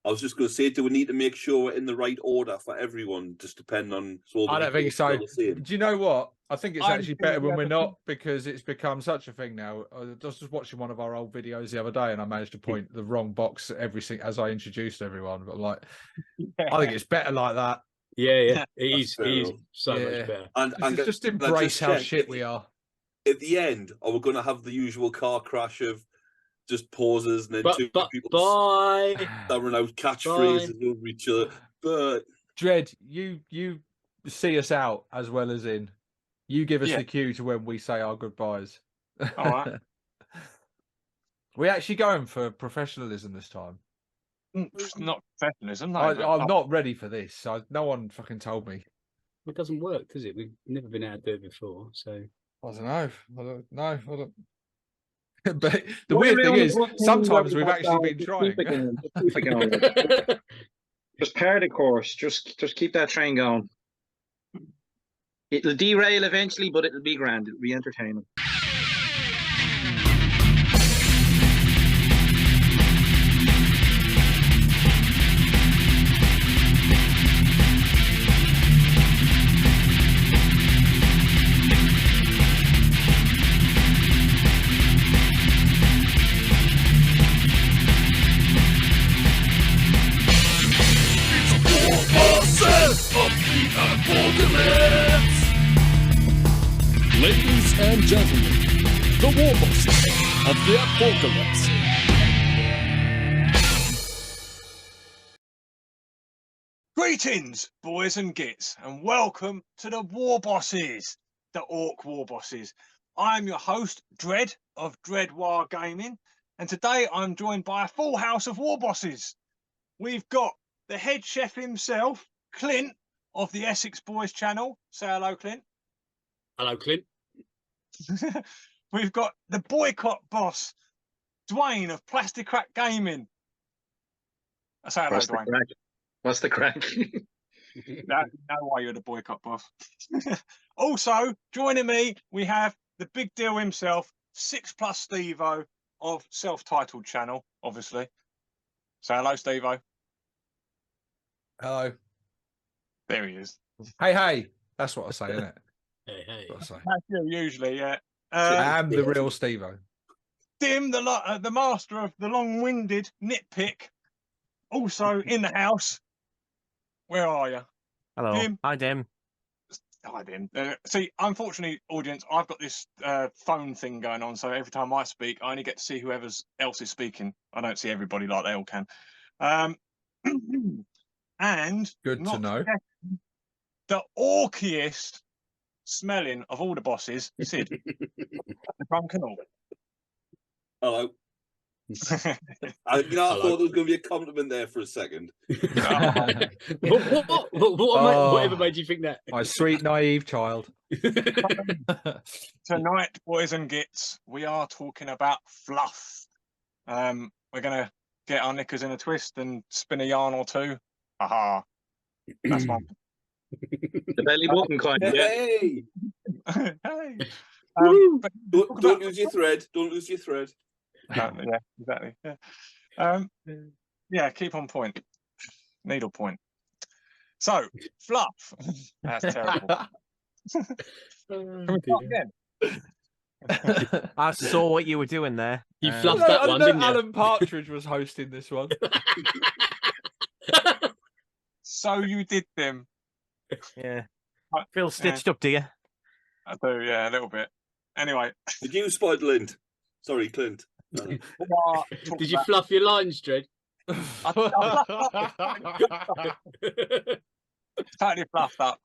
I was just going to say, do we need to make sure we're in the right order for everyone, just depending on... So I don't think so. Do you know what? I think it's actually better when we're not, because it's become such a thing now. I was just watching one of our old videos the other day, and I managed to point the wrong box at everything as I introduced everyone. But like, I think it's better like that. Yeah. It is so much better. And just embrace how shit we are. At the end, are we going to have the usual car crash of just pauses and then two people throwing out catchphrases over each other? But Dread, you see us out as well as in. You give us the cue to when we say our goodbyes. All right. We're actually going for professionalism this time. Not professionalism. No, I'm not ready for this. No one fucking told me. It doesn't work, does it? We've never been able to do it before, so I don't know. But the weird thing is, sometimes we've actually been trying. Just part the course. Just keep that train going. It'll derail eventually, but it'll be grand. It'll be entertaining. Warbosses of Da ApORKalypse! Ladies and gentlemen, the Warbosses of Da ApORKalypse. Greetings, boys and gits, and welcome to the Warbosses, the Orc Warbosses. I'm your host, Dread of Dread War Gaming, and today I'm joined by a full house of Warbosses. We've got the head chef himself, Clint, of the Essex Boys channel. Say hello, Clint. hello, Clint. We've got the boycott boss, Dwayne of Plastic Crack Gaming. I say hello, Dwayne. What's the crack? Know why you're the boycott boss. Also, joining me, we have the big deal himself, 6+ Steve-O of self-titled channel, obviously. Say hello, Steve-O. Hello. There he is. Hey. That's what I say, isn't it? Hey. That's you usually, yeah. I am the real Steve-O. Dim, the master of the long-winded nitpick, also in the house. Where are you? Hello. Dim? Hi, Dim. Hi, Dim. See, unfortunately, audience, I've got this phone thing going on, so every time I speak, I only get to see whoever else is speaking. I don't see everybody like they all can. And good to know. The orkiest smelling of all the bosses, Sid. The drunken orc. Hello. I thought there was going to be a compliment there for a second. Whatever made you think that? My sweet, naive child. Tonight, boys and gits, we are talking about Fluff. We're going to get our knickers in a twist and spin a yarn or two. Aha. That's my... The belly button kind. Hey! Hey! Don't lose your thread. Don't lose your thread. Yeah, exactly. Yeah, keep on point. Needle point. So, Fluff. That's terrible. Can we start again? I saw what you were doing there. You fluffed that one, didn't you? Alan Partridge was hosting this one. So you did them. Yeah. Feel stitched up, do you? I do, yeah, a little bit. Anyway. Did you spot Clint? Sorry, Clint. Did you fluff your lines, Dread? Totally fluffed up.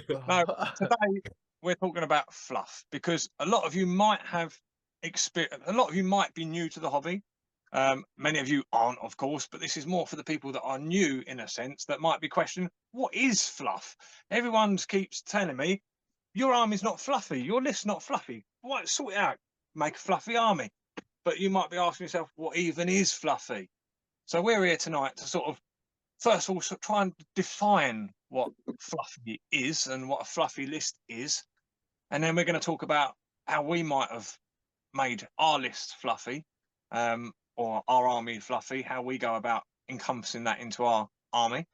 No, today we're talking about Fluff because a lot of you might have experience. A lot of you might be new to the hobby. Many of you aren't, of course, but this is more for the people that are new in a sense that might be questioning, what is Fluff? Everyone keeps telling me, your army's not fluffy, your list's not fluffy. Why, sort it out, make a fluffy army. But you might be asking yourself, what even is fluffy? So we're here tonight to sort of, first of all, try and define what fluffy is and what a fluffy list is. And then we're going to talk about how we might have made our list fluffy, or our army fluffy, how we go about encompassing that into our army.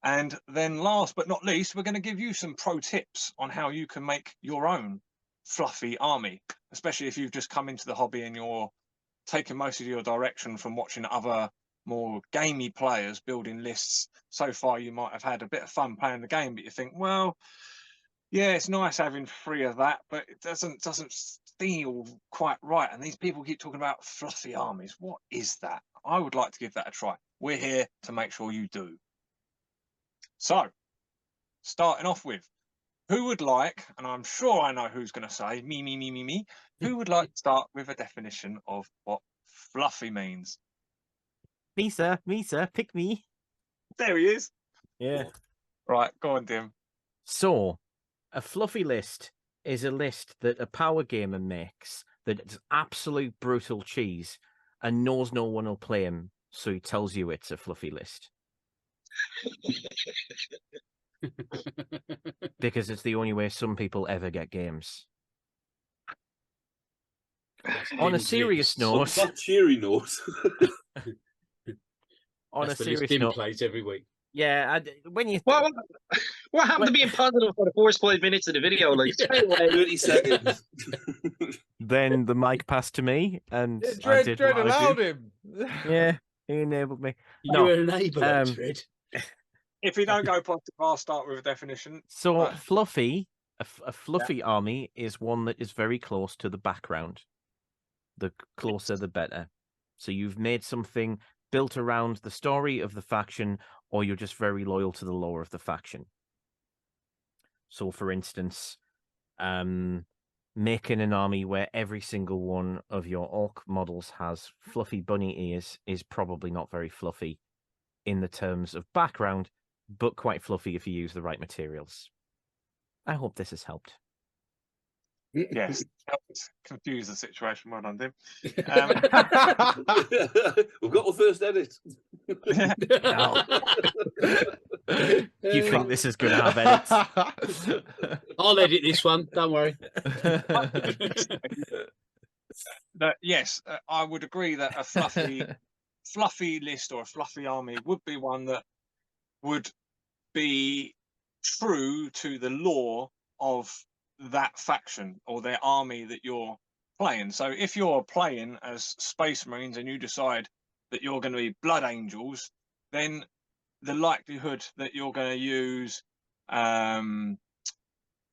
And then last but not least, we're going to give you some pro tips on how you can make your own fluffy army, especially if you've just come into the hobby and you're taking most of your direction from watching other more gamey players building lists. So far, you might have had a bit of fun playing the game, but you think, well, yeah, it's nice having 3 of that, but it doesn't feel quite right. And these people keep talking about fluffy armies. What is that? I would like to give that a try. We're here to make sure you do. So, starting off with, who would like, and I'm sure I know who's going to say, me, who would like to start with a definition of what fluffy means? Me, sir, pick me. There he is. Yeah. Right, go on, Dim. So, a fluffy list is a list that a power gamer makes that's absolute brutal cheese and knows no one will play him, so he tells you it's a fluffy list. Because it's the only way some people ever get games. On a serious note, that cheery note. on That's a serious Dim note, plays every week. yeah. When you What happened to being positive for the first 5 minutes of the video? Like straight away. 30 seconds. then the mic passed to me, and Yeah, I Dread did what I allowed do. him. Yeah, he enabled me. You're an enabler, Dread. If you don't go positive, I'll start with a definition. So Right. fluffy, a fluffy army is one that is very close to the background. The closer, the better. So you've made something built around the story of the faction, or you're just very loyal to the lore of the faction. So, for instance, making an army where every single one of your orc models has fluffy bunny ears is probably not very fluffy in the terms of background, but quite fluffy if you use the right materials. I hope this has helped. Yes, helped confuse the situation. Well done, Dim. We've got the first edit. Do you think this is going to have edits? I'll edit this one. Don't worry. Yes, I would agree that a fluffy list or a fluffy army would be one that would be true to the lore of that faction or their army that you're playing. So if you're playing as Space Marines and you decide that you're going to be Blood Angels, then the likelihood that you're going to use a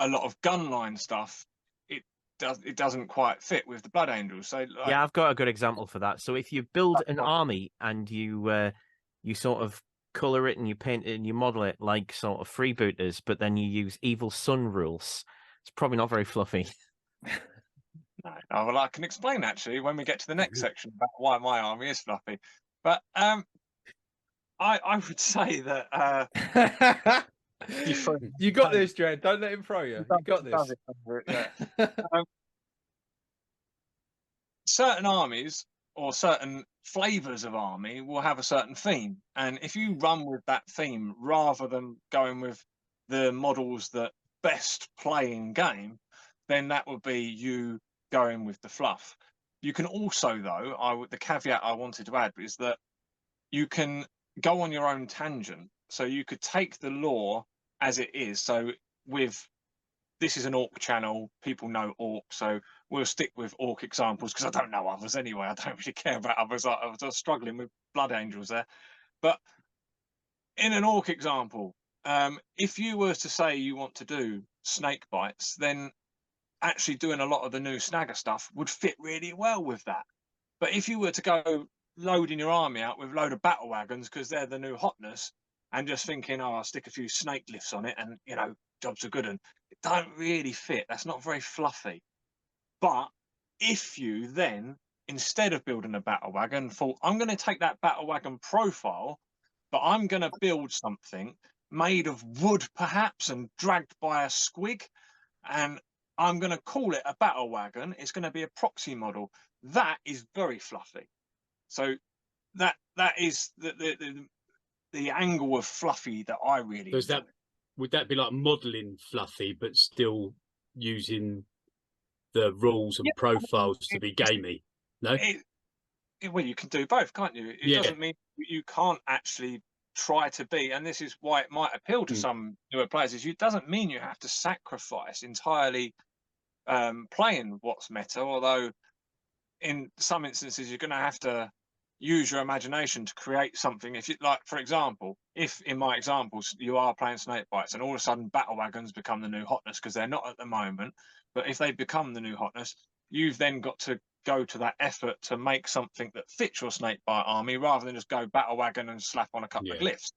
lot of gunline stuff, it doesn't quite fit with the Blood Angels. So yeah, I've got a good example for that. So if you build an army and you sort of color it and you paint it and you model it like sort of freebooters, but then you use Evil Sun rules, it's probably not very fluffy. No, well, I can explain actually when we get to the next section about why my army is fluffy. But I would say that you got this, Dread. Don't let him throw you. You got this. Certain armies or certain flavors of army will have a certain theme, and if you run with that theme rather than going with the models that best play in game, then that would be you going with the fluff. You can also, though, the caveat I wanted to add is that you can go on your own tangent. So you could take the lore as it is. So this is an orc channel, people know orc, so we'll stick with orc examples because I don't know others anyway. I don't really care about others. I was struggling with Blood Angels there. But in an orc example, if you were to say you want to do snake bites, then actually doing a lot of the new snagger stuff would fit really well with that. But if you were to go loading your army out with a load of battle wagons because they're the new hotness and just thinking, oh, I'll stick a few snake lifts on it and, you know, jobs are good, and it don't really fit. That's not very fluffy. But if you then, instead of building a battle wagon, thought, I'm going to take that battle wagon profile, but I'm going to build something made of wood perhaps and dragged by a squig, and I'm going to call it a battle wagon. It's going to be a proxy model. That is very fluffy. So that is the angle of fluffy that I really enjoy. Would that be like modeling fluffy, but still using the rules and profiles to be gamey? No. Well, you can do both, can't you? It doesn't mean you can't actually try to be, and this is why it might appeal to some newer players, is it doesn't mean you have to sacrifice entirely playing what's meta, although in some instances you're going to have to use your imagination to create something. If you like, for example, if in my examples you are playing snake bites and all of a sudden battle wagons become the new hotness, because they're not at the moment, but if they become the new hotness, you've then got to go to that effort to make something that fits your snake bite army rather than just go battle wagon and slap on a couple of glyphs.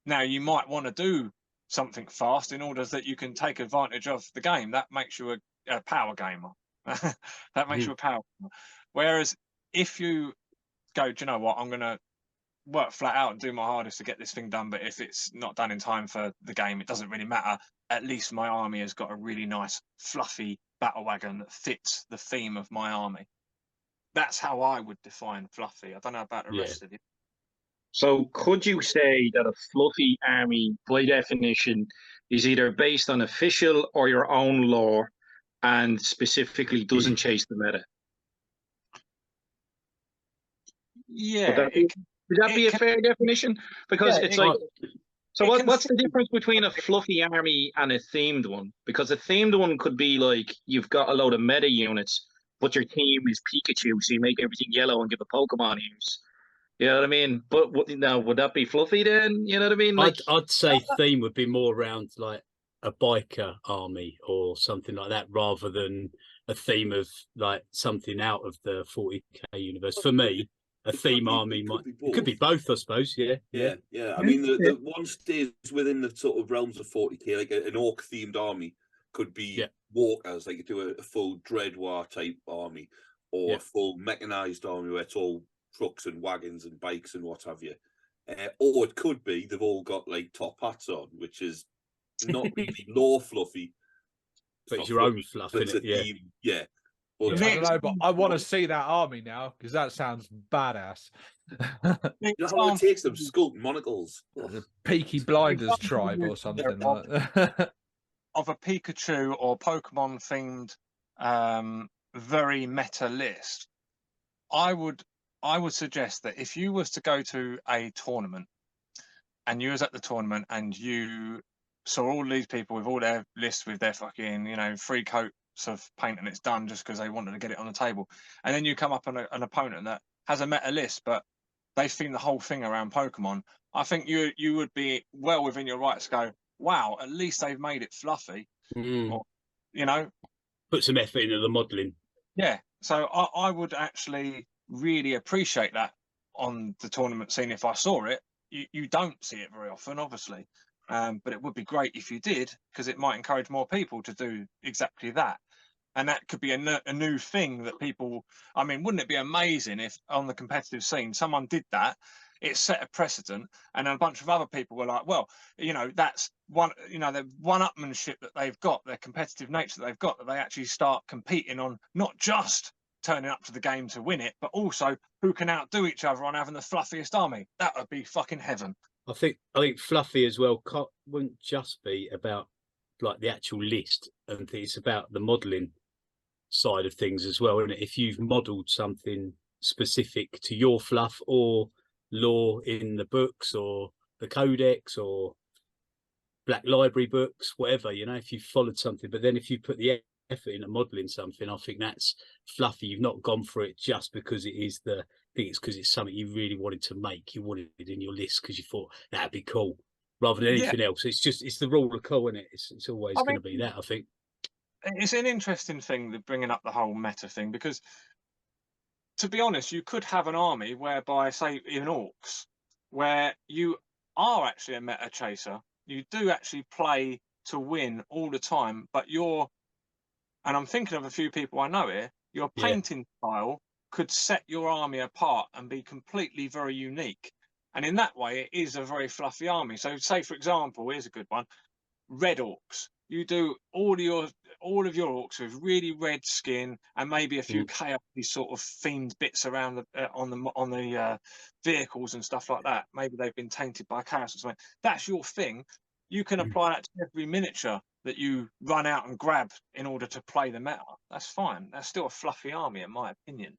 Now you might want to do something fast in order that you can take advantage of the game. That makes you a power gamer. That makes you a power gamer. Whereas if you go, do you know what, I'm going to work flat out and do my hardest to get this thing done, but if it's not done in time for the game, it doesn't really matter. At least my army has got a really nice, fluffy battle wagon that fits the theme of my army. That's how I would define fluffy. I don't know about the rest of you. So could you say that a fluffy army, by definition, is either based on official or your own lore, and specifically doesn't chase the meta? Yeah. Would that be a fair definition? Because it's like, so what's the difference between a fluffy army and a themed one? Because a themed one could be like, you've got a load of meta units, but your team is Pikachu, so you make everything yellow and give a Pokemon use. You know what I mean? But now, would that be fluffy then? You know what I mean? Like, I'd say theme would be more around like a biker army or something like that, rather than a theme of like something out of the 40k universe. For me, a theme army could be both, I suppose. Yeah. I mean, the one stays within the sort of realms of 40k, like an orc themed army could be walkers, like you do a full Dread War type army, or a full mechanized army where it's all trucks and wagons and bikes and what have you. Or it could be they've all got like top hats on, which is not really lore fluffy. But it's your own fluff, but it's a theme, Well, I don't know, but I want to see that army now because that sounds badass. You know how it takes them sculpt monocles, the Peaky Blinders tribe or something like that. Of a Pikachu or Pokemon themed very meta list, I would suggest that if you was to go to a tournament and you was at the tournament and you saw all these people with all their lists with their fucking, 3 coats of paint and it's done just because they wanted to get it on the table, and then you come up on an opponent that has a meta list but they theme the whole thing around Pokemon, I think you would be well within your rights to go, wow, at least they've made it fluffy. Or, put some effort into the modelling. Yeah, so I would actually really appreciate that on the tournament scene if I saw it. You don't see it very often, obviously, but it would be great if you did, because it might encourage more people to do exactly that. And that could be a new thing that people, I mean, wouldn't it be amazing if on the competitive scene someone did that? It set a precedent, and a bunch of other people were like, well, that's one, the one-upmanship that they've got, their competitive nature that they've got, that they actually start competing on, not just turning up to the game to win it, but also who can outdo each other on having the fluffiest army. That would be fucking heaven. I think fluffy as well wouldn't just be about like the actual list, and it's about the modelling side of things as well, isn't it? If you've modelled something specific to your fluff or lore in the books or the codex or Black Library books, whatever, if you followed something, but then if you put the effort into modelling something, I think that's fluffy. You've not gone for it just because it is I think it's because it's something you really wanted to make. You wanted it in your list because you thought that'd be cool, rather than anything else. It's the rule of cool, isn't it? It's always going to be that, I think. It's an interesting thing, bringing up the whole meta thing, because to be honest, you could have an army whereby, say, in orcs, where you are actually a meta chaser. You do actually play to win all the time, but and I'm thinking of a few people I know here, your painting style could set your army apart and be completely very unique. And in that way, it is a very fluffy army. So say, for example, here's a good one, red orcs. You do all of your orcs with really red skin and maybe a few chaotic sort of themed bits around on the vehicles and stuff like that. Maybe they've been tainted by chaos or something. That's your thing. You can apply that to every miniature that you run out and grab in order to play the meta. That's fine. That's still a fluffy army, in my opinion.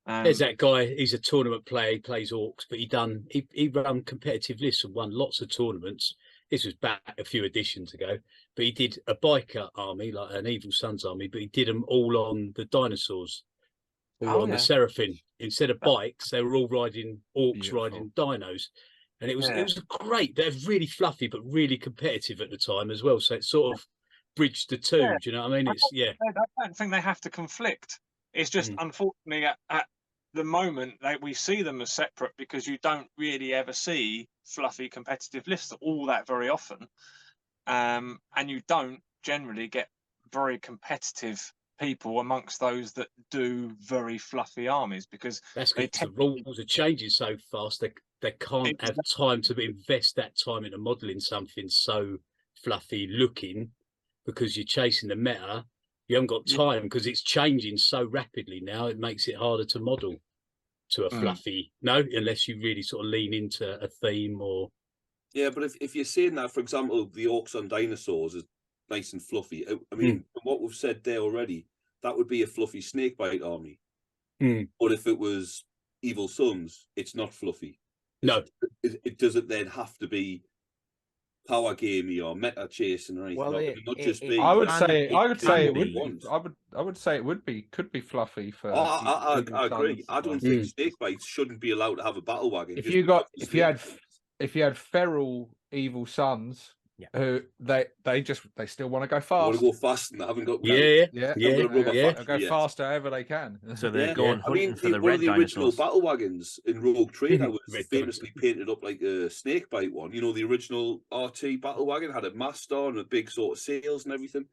There's that guy. He's a tournament player. He plays orcs, but he run competitive lists and won lots of tournaments. This was back a few editions ago, but he did a biker army, like an Evil Sons army, but he did them all on the dinosaurs, all on the Seraphim. Instead of bikes, they were all riding orcs, riding dinos, and it was great. They're really fluffy, but really competitive at the time as well. So it sort of bridged the two. Do you know what I mean? I don't think they have to conflict. It's just unfortunately at the moment we see them as separate because you don't really ever see fluffy competitive lists all that very often, and you don't generally get very competitive people amongst those that do very fluffy armies because that's because the rules are changing so fast. They can't have time to invest that time into modelling something so fluffy looking because you're chasing the meta. You haven't got time because it's changing so rapidly now. It makes it harder to model to a fluffy unless you really sort of lean into a theme or. Yeah, but if you're saying that, for example, the orcs on dinosaurs is nice and fluffy. I mean, from what we've said there already, that would be a fluffy snakebite army. But if it was Evil Sons, it's not fluffy. No, it doesn't then have to be power gamey or meta chasing or anything. Well, not just be. I would say it would be. I would say it could be fluffy for. I agree. I don't think snakebites shouldn't be allowed to have a battle wagon. If you had feral Evil Sons, who they still want to go fast. Want to go fast and they haven't got go faster however they can. So they're going hunting for the one red of the original dinosaurs. battle wagons in Rogue Trader was famously painted up like a snakebite one. You know, the original RT battle wagon had a mast on, a big sort of sails and everything.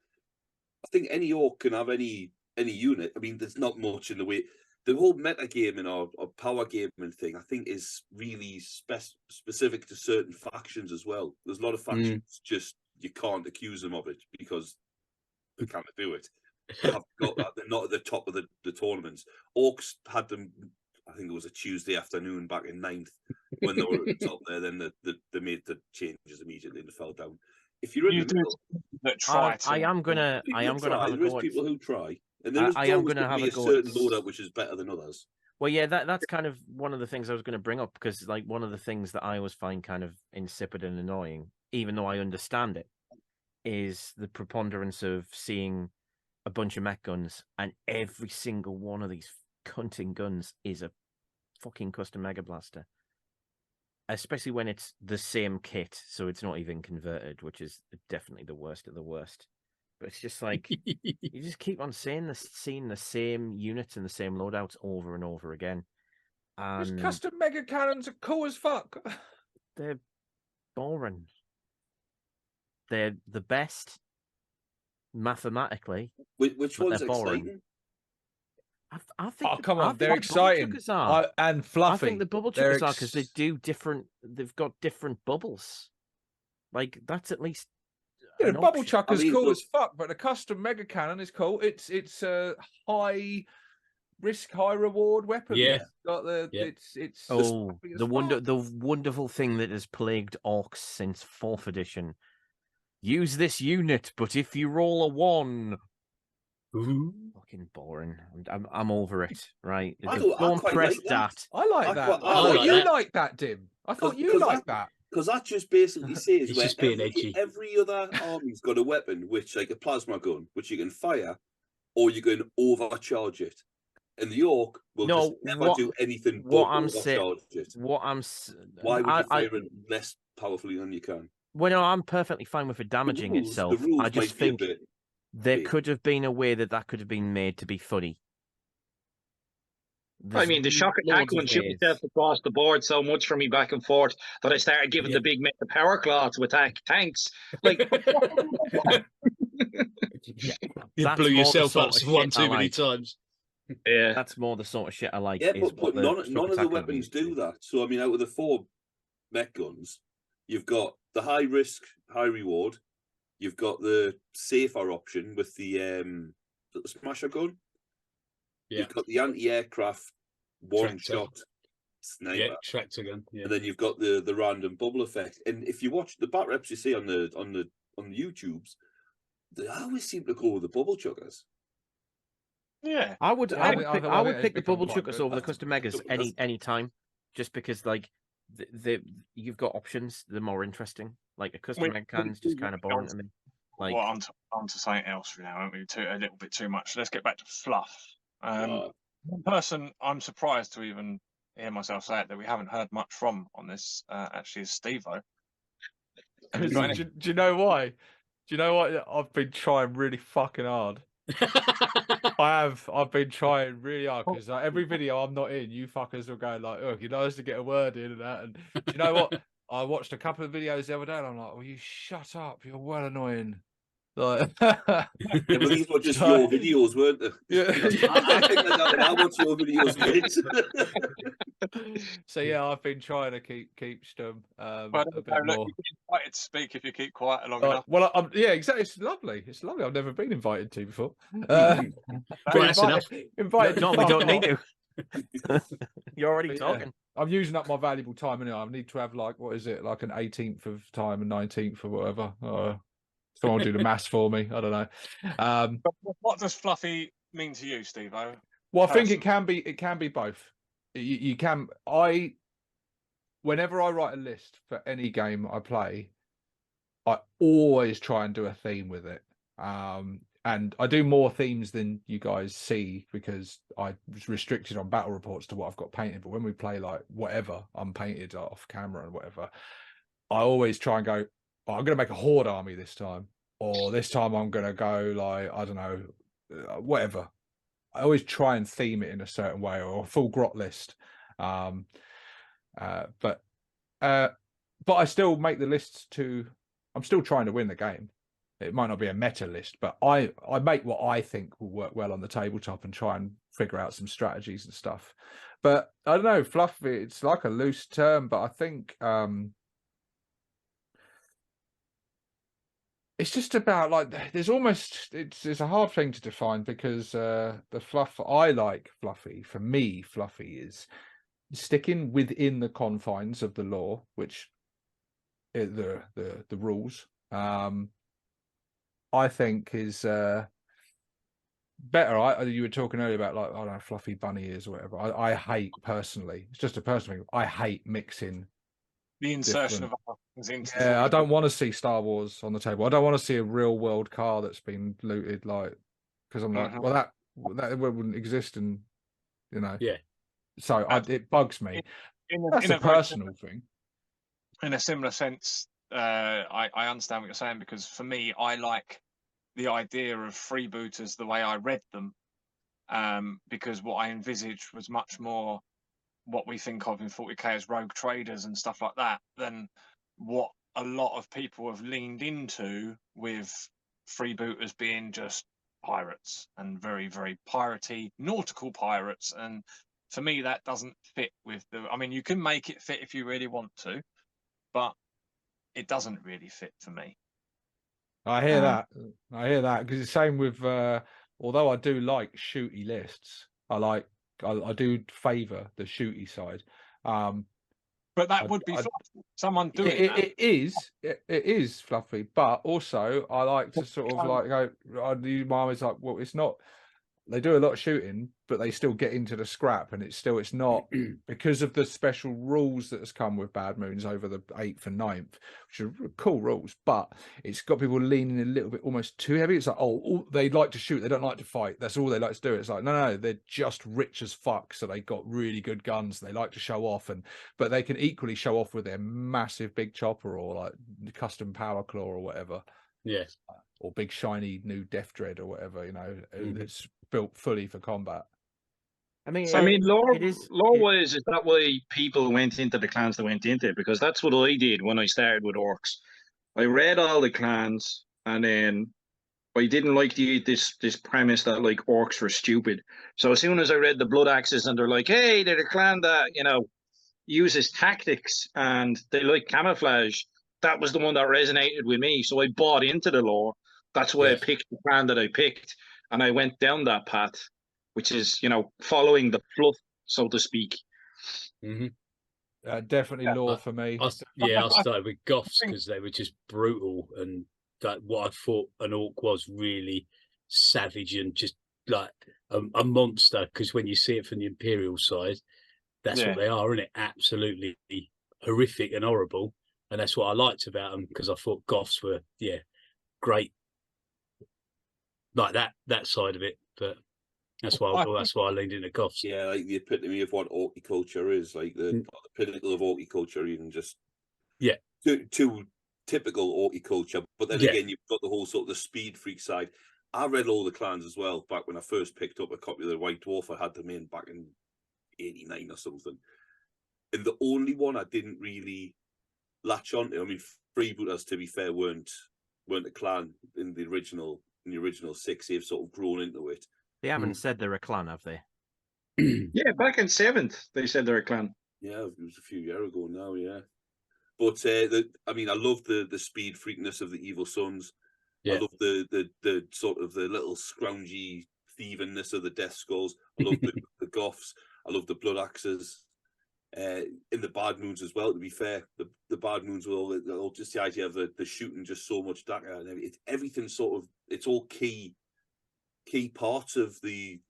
I think any orc can have any unit. I mean, there's not much in the way. The whole metagaming or power gaming thing, I think, is really specific to certain factions as well. There's a lot of factions just you can't accuse them of it because they can't do it. They haven't got that. They're not at the top of the tournaments. Orcs had them. I think it was a Tuesday afternoon back in 9th when they were at the top there. Then they made the changes immediately and they fell down. If you're in the middle, that try I am gonna have a go. There is people who try. And there is going to be a certain loadout which is better than others. Well, yeah, that's kind of one of the things I was going to bring up because, like, one of the things that I always find kind of insipid and annoying, even though I understand it, is the preponderance of seeing a bunch of mech guns and every single one of these cunting guns is a fucking custom Mega Blaster. Especially when it's the same kit, so it's not even converted, which is definitely the worst of the worst. But it's just like you just keep on seeing the same units and the same loadouts over and over again. And these custom mega cannons are cool as fuck. They're boring. They're the best mathematically. Which one's exciting? I think. Oh, come on, they're exciting and fluffy. I think the bubble chuckers are because they do different. They've got different bubbles. Like that's at least. Yeah, the bubble chucker's cool as fuck, but the custom mega cannon is cool. It's a high risk, high reward weapon. Yeah, it's the wonderful thing that has plagued orcs since 4th edition. Use this unit, but if you roll a 1, fucking boring. I'm over it. Right? Don't press that. I like that. I thought you like that, Dim. I thought you liked that. Because that just basically says where every other army's got a weapon, which like a plasma gun, which you can fire, or you can overcharge it. And the orc will just never do anything but overcharge it. Why would you fire it less powerfully than you can? Well, no, I'm perfectly fine with it damaging itself. I just think there could have been a way that could have been made to be funny. I mean, the shock attack one shoot itself across the board so much for me back and forth that I started giving the big metal power claw to attack tanks. Like, you blew yourself up one too many times. Yeah, that's more the sort of shit I like. Yeah, but none of the weapons do that. So I mean, out of the 4 mech guns, you've got the high risk, high reward. You've got the safer option with the smasher gun. Yeah. You've got the anti-aircraft one-shot sniper. Yeah, tractor gun. Yeah. And then you've got the random bubble effect. And if you watch the bat reps you see on the YouTubes, they always seem to go with the bubble chuggers. Yeah, I would pick the bubble quite chuckers good. over the custom megas any time, just because like you've got options. They're more interesting. Like a custom mega cannon's just kind of boring to me. Like, well, on to something else now, aren't we? A little bit too much. Let's get back to Fluff. One person I'm surprised to even hear myself say it that we haven't heard much from on this actually is Steve-O. Do you know why? Do you know what? I've been trying really fucking hard. I've been trying really hard because like, every video I'm not in, you fuckers will go like, "Oh, you know, to get a word in and that." And do you know what? I watched a couple of videos the other day, and I'm like, "Well, you shut up! You're well annoying." Like, but these were just your videos, weren't they? Yeah. I think I watch your videos, mate. So yeah, I've been trying to keep stum a bit look, more. you've been invited to speak if you keep quiet long enough. Well, yeah, exactly. It's lovely. It's lovely. I've never been invited to before. That's enough. Invited. no, we don't need to. You're already But, talking. I'm using up my valuable time anyway. I need to have like, what is it, like an 18th of time and 19th or whatever. Someone will do the maths for me. I don't know. But what does Fluffy mean to you, Steve-O? Well, I think it can be both. You can. Whenever I write a list for any game I play, I always try and do a theme with it. And I do more themes than you guys see because I was restricted on battle reports to what I've got painted. But when we play like whatever unpainted off camera and whatever, I always try and go, oh, I'm going to make a horde army this time, or this time I'm going to go like, I don't know, whatever. I always try and theme it in a certain way, or a full grot list. But I still make the lists I'm still trying to win the game. It might not be a meta list, but I make what I think will work well on the tabletop and try and figure out some strategies and stuff. But I don't know, Fluff, it's like a loose term, but I think it's just about like there's almost it's a hard thing to define because the Fluff I like Fluffy, for me, Fluffy is sticking within the confines of the law, which the rules. I think is better. You were talking earlier about like, I don't know, fluffy bunny ears or whatever. I hate personally. It's just a personal thing. I hate mixing the insertion of things into. Yeah, I don't want to see Star Wars on the table. I don't want to see a real world car that's been looted, like, because I'm like, well, that wouldn't exist, and you know, yeah. So it bugs me. That's a personal thing. In a similar sense, I understand what you're saying, because for me, I like the idea of freebooters the way I read them, because what I envisaged was much more what we think of in 40k as rogue traders and stuff like that than what a lot of people have leaned into with freebooters being just pirates and very, very piratey, nautical pirates. And for me, that doesn't fit with I mean, you can make it fit if you really want to, but it doesn't really fit for me. I hear that. I hear that, because the same with although I do like shooty lists, I do favour the shooty side. But that would be fluffy. Someone doing that. It is fluffy, but also I like to sort of like go. My always like, well, it's not. They do a lot of shooting, but they still get into the scrap, and it's not because of the special rules that has come with Bad Moons over the 8th and 9th, which are cool rules, but it's got people leaning a little bit almost too heavy. It's like, oh, they like to shoot, they don't like to fight. That's all they like to do. It's like, no, they're just rich as fuck, so they got really good guns. They like to show off, but they can equally show off with their massive big chopper or like custom power claw or whatever. Yes. Or big shiny new Death Dread or whatever, you know, it's built fully for combat. I mean, lore-wise, is that why people went into the clans that went into it? Because that's what I did when I started with orcs. I read all the clans, and then I didn't like this premise that like orcs were stupid. So as soon as I read the Blood Axes, and they're like, hey, they're a clan that, you know, uses tactics and they like camouflage, that was the one that resonated with me. So I bought into the lore. That's why I picked the clan that I picked, and I went down that path, which is, you know, following the fluff, so to speak. Definitely lore for me. I started with Goths because they were just brutal, and that what I thought an orc was really savage and just like a monster, because when you see it from the Imperial side, that's what they are, isn't it? Absolutely horrific and horrible. And that's what I liked about them, because I thought Goths were, great, like that side of it. But that's why I leaned into Goths. Yeah, like the epitome of what horticulture is, like the pinnacle of horticulture, even just too typical horticulture. But then again, you've got the whole sort of the speed freak side. I read all the clans as well back when I first picked up a copy of the White Dwarf. I had them in back in '89 or something, and the only one I didn't really latch onto, I mean, freebooters, to be fair, weren't a clan in the original 6. They've sort of grown into it. They haven't said they're a clan, have they? Yeah, back in 7th they said they're a clan. Yeah, it was a few years ago now. Yeah, but I mean, I love the speed freakness of the Evil Sons. I love the sort of the little scroungy thievenness of the Death Skulls. I love the Goths. I love the Blood Axes. In the Bad Moons as well, to be fair, the Bad Moons were all just the idea of the shooting just so much darker, and everything sort of, it's all key parts of the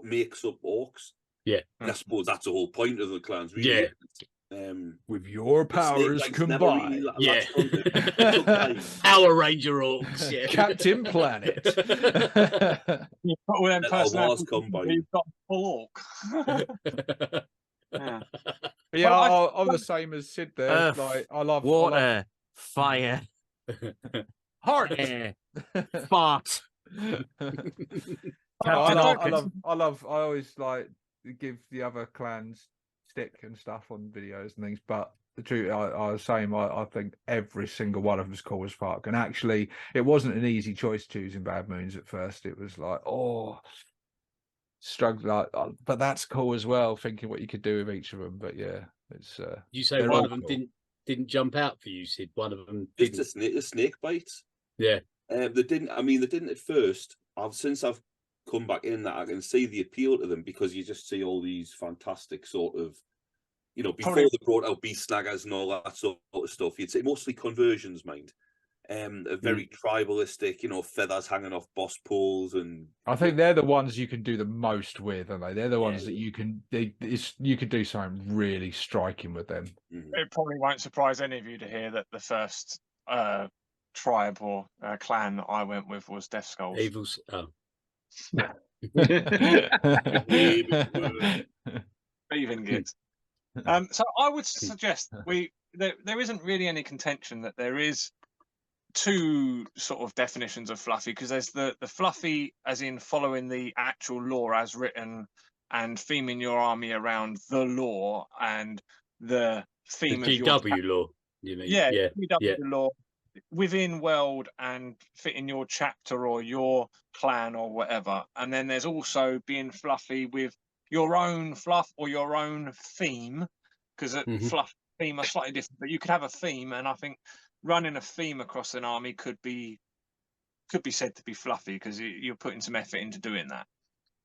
makes up orcs. Yeah, and I suppose that's the whole point of the clans, really. With your powers combined, Power Ranger orcs, Captain Planet. You've got all them personalities, you've got full orc. Yeah, I'm the same as Sid there. Earth, like, I love water, fire, heart, air, fart. I always like give the other clans stick and stuff on videos and things, but the truth, I was saying, I think every single one of them is cool as fuck. And actually, it wasn't an easy choice choosing Bad Moons at first. It was like, struggle, but that's cool as well, thinking what you could do with each of them. But yeah, it's you say one of them didn't jump out for you, Sid? One of them didn't. Just a snake bites. Yeah. They didn't at first. Since I've come back in, that I can see the appeal to them, because you just see all these fantastic sort of, before they brought out beast snaggers and all that sort of stuff, you'd say mostly conversions, mind. A very tribalistic, feathers hanging off boss poles, and I think they're the ones you can do the most with, aren't they? They're the ones that you can do something really striking with them. It probably won't surprise any of you to hear that the first tribe or clan that I went with was Death Skulls. Evils. Oh. Even good. So I would suggest there isn't really any contention that there is two sort of definitions of fluffy, because there's the fluffy as in following the actual lore as written and theming your army around the lore and the theme the of GW lore, you mean? Yeah, GW lore within world and fitting your chapter or your clan or whatever. And then there's also being fluffy with your own fluff or your own theme, because fluff theme are slightly different, but you could have a theme, and I think running a theme across an army could be said to be fluffy, because you're putting some effort into doing that.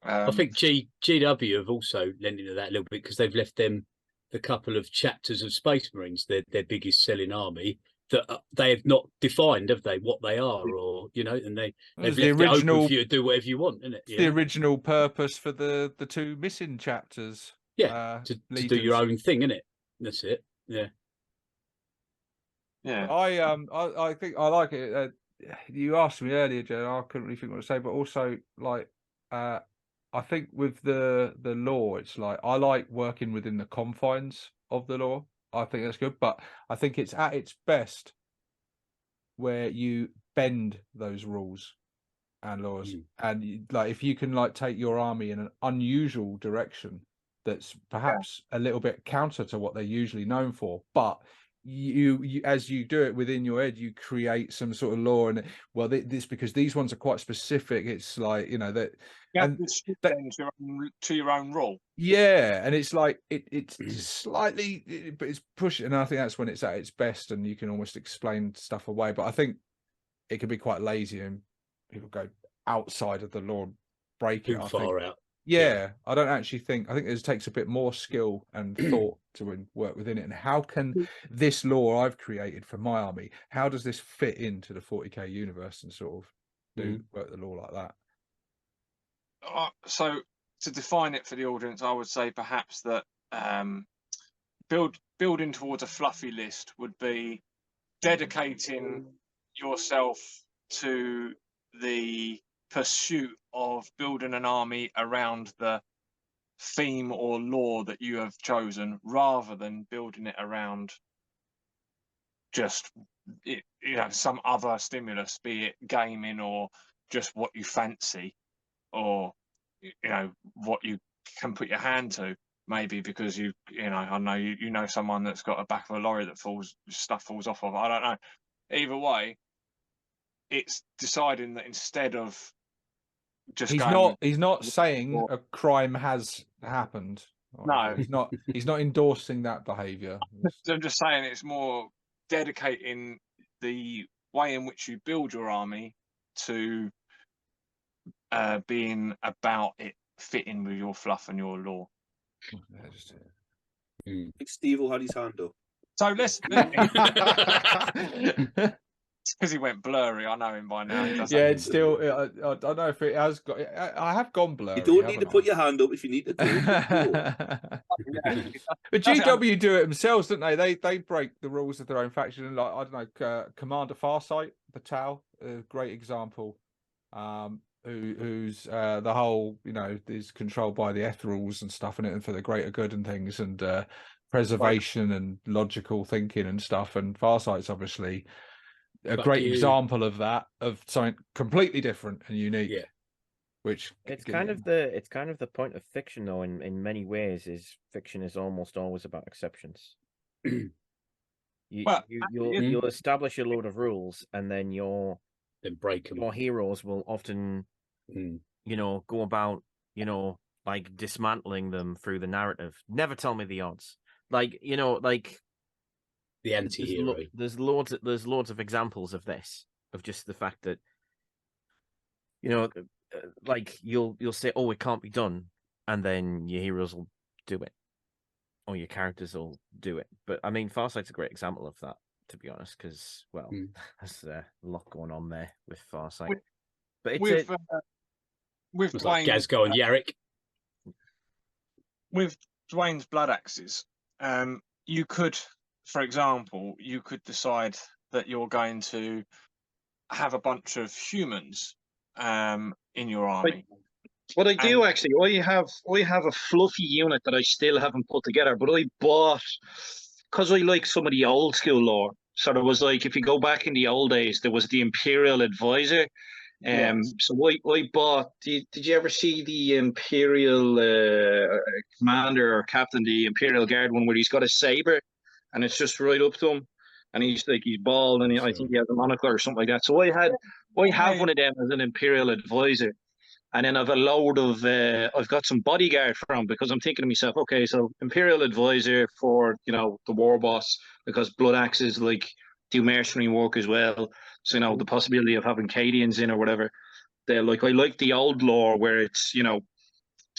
I think GW have also lent into that a little bit, because they've left them the couple of chapters of Space Marines, their biggest selling army, that they have not defined, have they, what they are, or and they've left it open for you to do whatever you want, isn't it? The original purpose for the two missing chapters. Yeah, to do your own thing, isn't it? That's it. Yeah. Yeah. I think I like it. You asked me earlier, Joe. I couldn't really think what to say, but also like I think with the lore, it's like I like working within the confines of the lore. I think that's good, but I think it's at its best where you bend those rules and laws, and like if you can like take your army in an unusual direction that's perhaps a little bit counter to what they're usually known for, but you as you do it within your head, you create some sort of lore. And this because these ones are quite specific. It's like that. To your own rule. Yeah, and it's like it's slightly, but it's pushing, and I think that's when it's at its best, and you can almost explain stuff away. But I think it can be quite lazy, and people go outside of the law, break it too far out. Yeah, I don't actually think. I think it takes a bit more skill and thought to work within it. And how can this lore I've created for my army? How does this fit into the 40k universe and sort of work the lore like that? So to define it for the audience, I would say perhaps that building towards a fluffy list would be dedicating yourself to the pursuit of building an army around the theme or lore that you have chosen, rather than building it around just some other stimulus, be it gaming or just what you fancy, or what you can put your hand to. Maybe because I know you know someone that's got a back of a lorry that stuff falls off of. I don't know. Either way, it's deciding that instead of just he's not saying a crime has happened. No, he's not endorsing that behaviour. I'm just saying it's more dedicating the way in which you build your army to being about it fitting with your fluff and your lore. Steve will have his hand up. So let's. It's because he went blurry. I know him by now. Yeah, it's still. I don't know if it has got. I have gone blurry. You don't need to put your hand up if you need to do it. But GW do it themselves, don't they? They break the rules of their own faction. And like I don't know, Commander Farsight, Batal, a great example. Who's the whole is controlled by the Etherals and stuff in it, and for the greater good and things, and preservation and logical thinking and stuff. And Farsight's obviously a great example of that, of something completely different and unique. Yeah. Which it's kind of the point of fiction, though. In many ways, is fiction is almost always about exceptions. You'll establish a load of rules, and then break them. Your heroes will often, go about, like dismantling them through the narrative. Never tell me the odds. Like the anti-hero. There's loads of examples of this, of just the fact that, like you'll say, oh, it can't be done, and then your heroes will do it, or your characters will do it. But I mean, Farsight's a great example of that, to be honest, because there's a lot going on there with Farsight. But it's with Dwayne, like Gazgo and Yarrick. With Dwayne's Blood Axes, you could, for example, decide that you're going to have a bunch of humans in your army. What I do actually, I have a fluffy unit that I still haven't put together, but I bought, because I like some of the old school lore. So there was like, if you go back in the old days, there was the Imperial Advisor. So I bought. Did you ever see the Imperial commander or captain, the Imperial Guard one, where he's got a saber, and it's just right up to him, and he's bald, and I think he has a monocle or something like that. So I have one of them as an Imperial Advisor, and then I've a load of I've got some bodyguard from, because I'm thinking to myself, okay, so Imperial Advisor for the Warboss, because Blood Axes like do mercenary work as well. So the possibility of having Cadians in or whatever. I like the old lore where it's the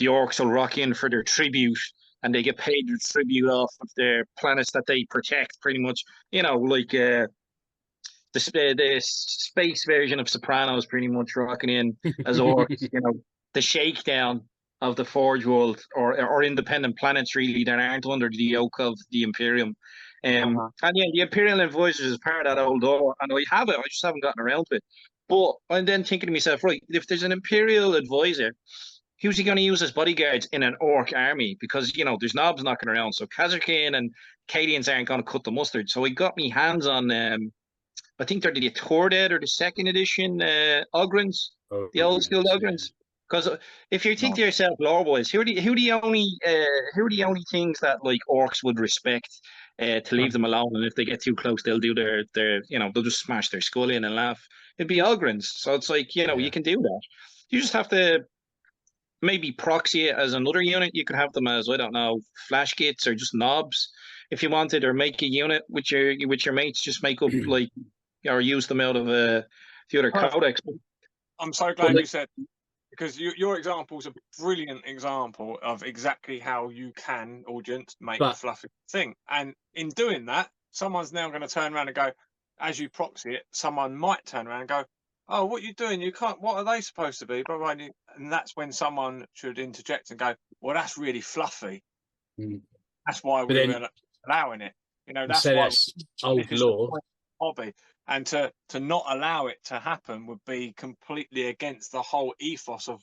orcs will rock in for their tribute, and they get paid their tribute off of their planets that they protect, pretty much. Like the space version of Sopranos, pretty much rocking in as orcs. The shakedown of the Forge World, or independent planets really that aren't under the yoke of the Imperium. And yeah, the Imperial Advisors is part of that old lore, and I have it. I just haven't gotten around to it. But I'm then thinking to myself, right, if there's an Imperial Advisor, who's he going to use as bodyguards in an orc army? Because there's knobs knocking around, so Khazarkane and Cadians aren't going to cut the mustard. So I got me hands on I think they're the third or the second edition Ogrins, the old school Ogrins. Because if you think to yourself, lore-wise, who are the only things that like orcs would respect to leave them alone, and if they get too close, they'll do their they'll just smash their skull in and laugh. It'd be Ogrins. So it's like you can do that. You just have to maybe proxy it as another unit. You could have them as, I don't know, flash kits or just knobs if you wanted, or make a unit with your mates. Just make up like, or use them out of the other codex. I'm so glad you said, because your example is a brilliant example of exactly how you can, audience, make a fluffy thing. And in doing that, someone's now going to turn around and go, as you proxy it, someone might turn around and go, oh, what are you doing? You can't. What are they supposed to be? Blah, blah, blah. And that's when someone should interject and go, well, that's really fluffy. That's why we're allowing it. You know, that's why that's old law. Hobby, and to not allow it to happen would be completely against the whole ethos of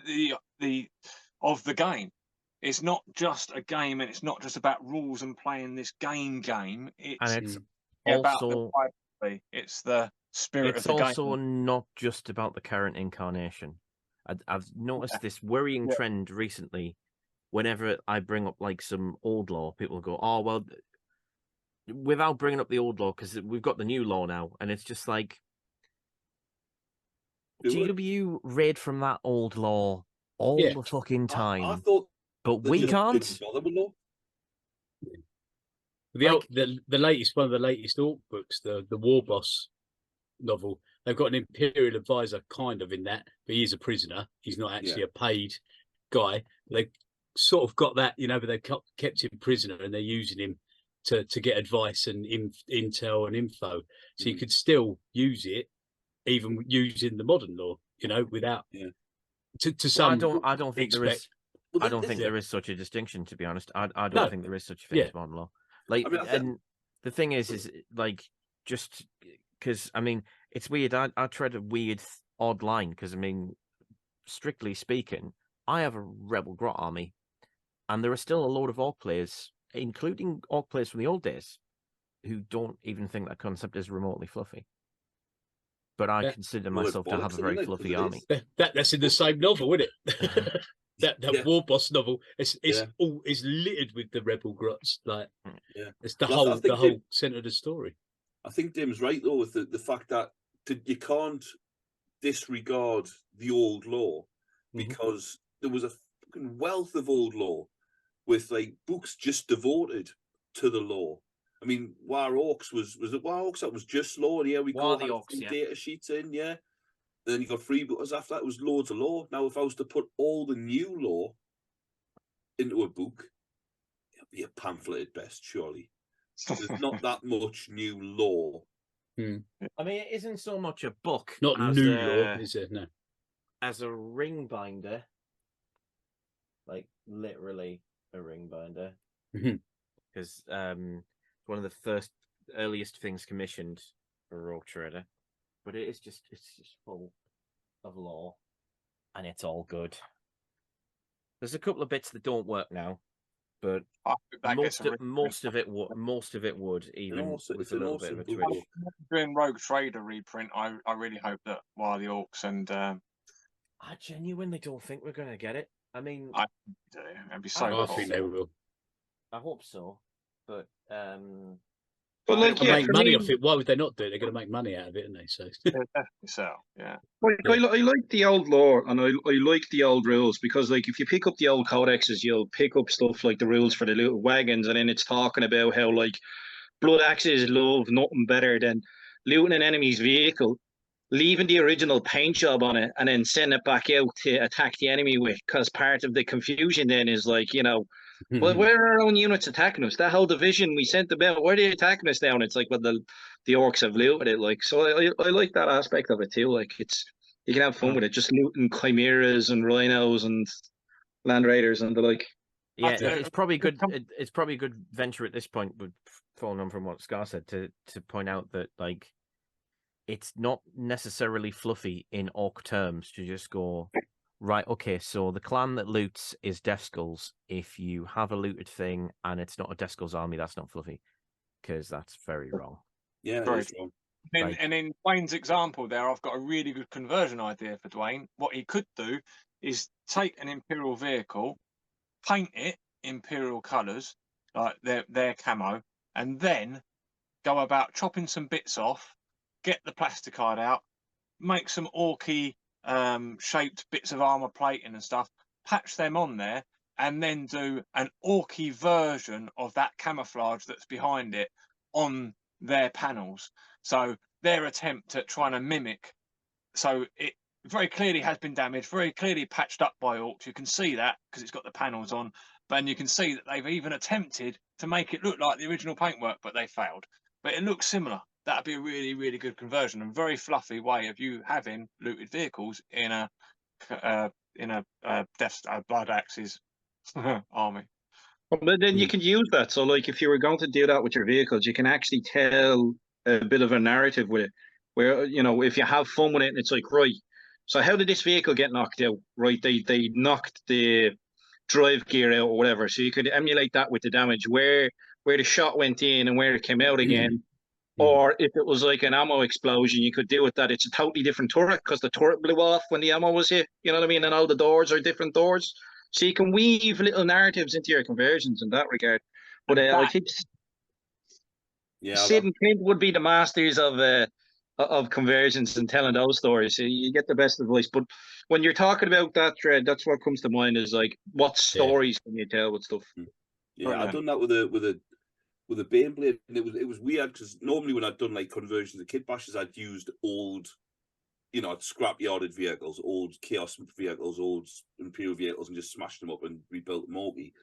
the game. It's not just a game, and it's not just about rules and playing this game. It's about the privacy. It's the spirit of the game. It's also not just about the current incarnation. I've noticed this worrying trend recently. Whenever I bring up like some old law, people go, "Oh well," without bringing up the old law, because we've got the new law now, and it's just like GW read from that old law all the fucking time. I thought, but we can't. The latest one of the latest Orc books, the Warboss novel, they've got an Imperial advisor kind of in that, but he is a prisoner. He's not actually a paid guy. They sort of got that, you know, but they've kept him prisoner and they're using him to get advice and intel and info. So you could still use it, even using the modern law, you know, without to some. I don't think there is. I don't think there is such a distinction, to be honest. I don't think there is such a thing as modern law. Like, I mean, and the thing is like, just because, I mean, it's weird. I tread a weird, odd line because, I mean, strictly speaking, I have a Rebel Grot army, and there are still a load of Orc players, including Orc players from the old days, who don't even think that concept is remotely fluffy. But I consider myself to have a very fluffy army. That's in the same novel, isn't it? that Warboss novel, it's littered with the Rebel Grots. Like, it's the whole centre of the story. I think Dim's right though with the fact that you can't disregard the old law because there was a fucking wealth of old law with like books just devoted to the law. I mean, War Orcs was it War Orcs that was just law? And we got data sheets in, Then you got freebooters after that. It was loads of law. Now, if I was to put all the new law into a book, it'd be a pamphlet at best, surely. There's not that much new law. I mean, it isn't so much a book. Not new law, is it? No. As a ring binder. Like, literally a ring binder. Because one of the earliest things commissioned for Rogue Trader. But it's just full of law, and it's all good. There's a couple of bits that don't work now, but most of it would, even with a little bit of a twitch. Doing Rogue Trader reprint, I really hope that while the Orcs and I genuinely don't think we're going to get it. I mean, I do. It'd be so cool. I think they will. I hope so, but like, make money off it. Why would they not do it? They're going to make money out of it, aren't they? So definitely so. Yeah. I like the old lore and I like the old rules because, like, if you pick up the old codexes, you'll pick up stuff like the rules for the little wagons, and then it's talking about how like blood axes love nothing better than looting an enemy's vehicle, leaving the original paint job on it, and then send it back out to attack the enemy with. Because part of the confusion then is like, you know, well, where are our own units attacking us? That whole division we sent them out, where are they attacking us now? And it's like, well, the Orcs have looted it. Like, so I like that aspect of it too. Like, you can have fun with it, just looting chimeras and rhinos and land raiders and the like. Yeah, it's probably good. It's probably a good venture at this point, but following on from what Scar said, to point out that, like, it's not necessarily fluffy in Orc terms to just go, right, okay, so the clan that loots is Death Skulls. If you have a looted thing and it's not a Death Skulls army, that's not fluffy, because that's very wrong. Yeah, that's wrong. And in Dwayne's example there, I've got a really good conversion idea for Dwayne. What he could do is take an Imperial vehicle, paint it Imperial colours, like their camo, and then go about chopping some bits off, get the plasticide out, make some orky shaped bits of armor plating and stuff, patch them on there, and then do an orky version of that camouflage that's behind it on their panels. So their attempt at trying to mimic, so it very clearly has been damaged, very clearly patched up by Orcs. You can see that because it's got the panels on, but you can see that they've even attempted to make it look like the original paintwork, but they failed. But it looks similar. that'd be a really, really good conversion and very fluffy way of you having looted vehicles in a Blood Axes army. But then you can use that. So, like, if you were going to do that with your vehicles, you can actually tell a bit of a narrative with it. Where, you know, if you have fun with it, and it's like, right, so how did this vehicle get knocked out? Right, they knocked the drive gear out or whatever. So you could emulate that with the damage, where the shot went in and where it came out again. Or if it was like an ammo explosion, you could do with that. It's a totally different turret because the turret blew off when the ammo was hit. You know what I mean? And all the doors are different doors. So you can weave little narratives into your conversions in that regard. But I think Sid and Clint would be the masters of conversions and telling those stories. So you get the best advice. But when you're talking about that, Dread, that's what comes to mind is like, what stories can you tell with stuff? Yeah, I've done that with a Baneblade, and it was weird because normally when I'd done like conversions of kit bashes, I'd used old, you know, scrap-yarded vehicles, old Chaos vehicles, old Imperial vehicles, and just smashed them up and rebuilt multi.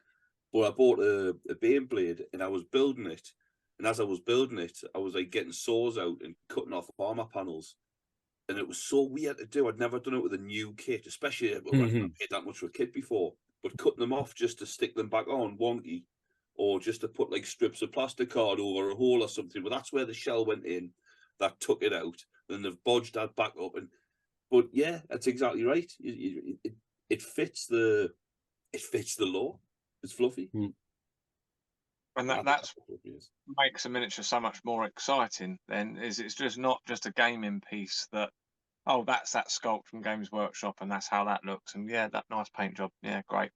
But I bought a Baneblade, and I was building it, and as I was building it, I was like getting saws out and cutting off armor panels, and it was so weird to do. I'd never done it with a new kit, especially I've not paid that much for a kit before. But cutting them off just to stick them back on wonky, or just to put like strips of plastic card over a hole or something. But that's where the shell went in, that took it out. Then they've bodged that back up. But yeah, that's exactly right. It fits the lore. It's fluffy. And that's what makes a miniature so much more exciting then, is it's just not just a gaming piece that, oh, that's that sculpt from Games Workshop and that's how that looks. And yeah, that nice paint job. Yeah, great.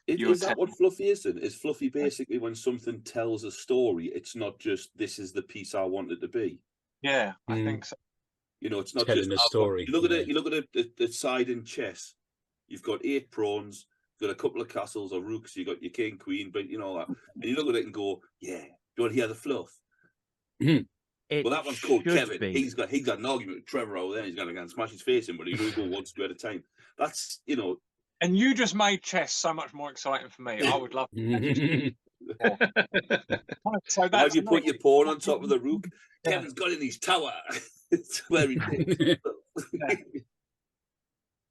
Is that what fluffy is then? Is fluffy basically when something tells a story, it's not just this is the piece I want it to be? Yeah, I think so. You know, it's not telling just a story. You look at it. You look at the side in chess. You've got 8 pawns. You've got a couple of castles or rooks. You got your king, queen, but you know that. And you look at it and go, "Yeah, do you want to hear the fluff?" Well, that one's called Kevin. Be. He's got an argument with Trevor over there. He's going to go and smash his face in, but he's going to go 1 2 at a time. That's, you know. And you just made chess so much more exciting for me. I would love to. So how do you put your pawn on top of the rook? Kevin's got in his tower. It's very big.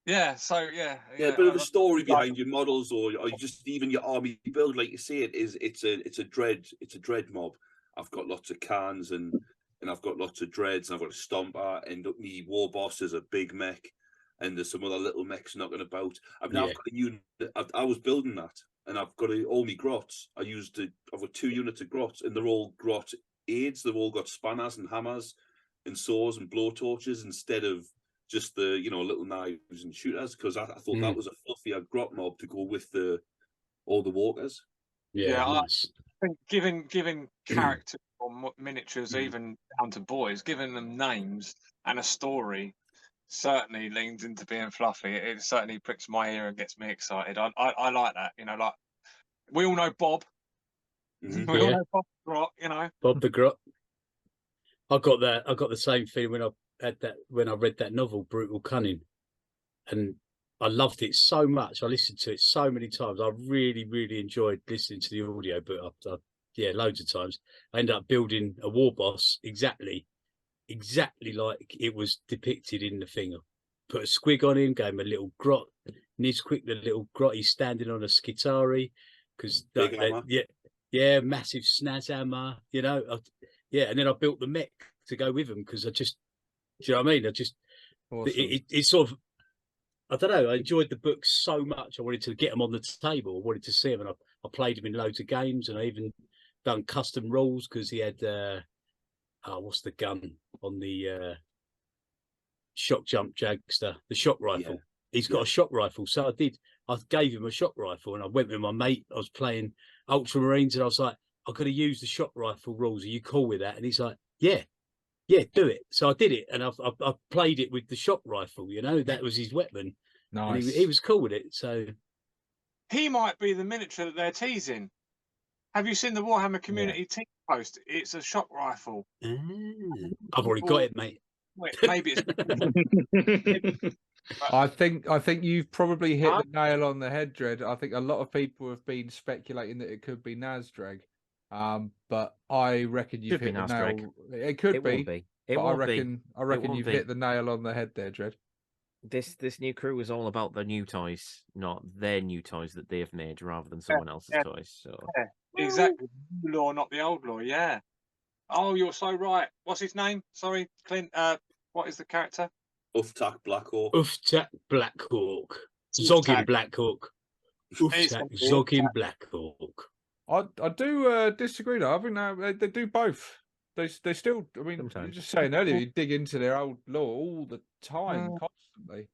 Yeah, so yeah, a bit of a story behind your models, or just even your army build, like you say, it's a dread mob. I've got lots of cans and I've got lots of dreads, and I've got a stomper, and me Warboss is a big mech, and there's some other little mechs knocking about. I've got a unit. I was building that, and I've got all my grots. I've got 2 units of grots, and they're all grot aids. They've all got spanners and hammers and saws and blowtorches instead of just the, you know, little knives and shooters, because I thought that was a fluffier grot mob to go with all the walkers. Yeah, nice. I think giving characters or miniatures, even down to boys, giving them names and a story certainly leans into being fluffy. It certainly pricks my ear and gets me excited. I like that. You know, like we all know Bob. We all know Bob the Grot. You know, Bob the Grot. I got the same feeling when I read that novel, Brutal Cunning, and I loved it so much. I listened to it so many times. I really, really enjoyed listening to the audio, but loads of times. I ended up building a Warboss exactly like it was depicted in the thing. I put a squig on him, gave him a little grot. Nizquick, the little grot, he's standing on a Skitari because massive snaz hammer, you know. And then I built the mech to go with him because do you know what I mean? Awesome. It's sort of, I don't know, I enjoyed the book so much. I wanted to get them on the table. I wanted to see them, and I played him in loads of games, and I even done custom rules because he had, what's the gun on the shock jump Jagster? The shock rifle. Yeah. He's got a shock rifle. So I gave him a shock rifle, and I went with my mate. I was playing Ultramarines, and I was like, I've got to use the shock rifle rules. Are you cool with that? And he's like, yeah, do it. So I did it, and I played it with the shock rifle. You know, that was his weapon. Nice. And he was cool with it. So he might be the miniature that they're teasing. Have you seen the Warhammer community team post? It's a shock rifle. I've already got it, mate. Maybe it's. I think you've probably hit the nail on the head, Dread. I think a lot of people have been speculating that it could be Nazdrag, but I reckon you've hit the nail. It could be. But I reckon you've hit the nail on the head there, Dread. This new crew is all about the new toys, not their new toys that they've made, rather than someone else's toys. So exactly, new law, not the old law. Yeah. Oh, you're so right. What's his name? Sorry, Clint. What is the character? Uftak Blackhawk. Uftak Blackhawk. Zogging Blackhawk. Uftak Zogging Blackhawk. I do disagree though. I think they do both. They still. I mean, Sometimes. you were just saying earlier, you dig into their old law all the time, constantly.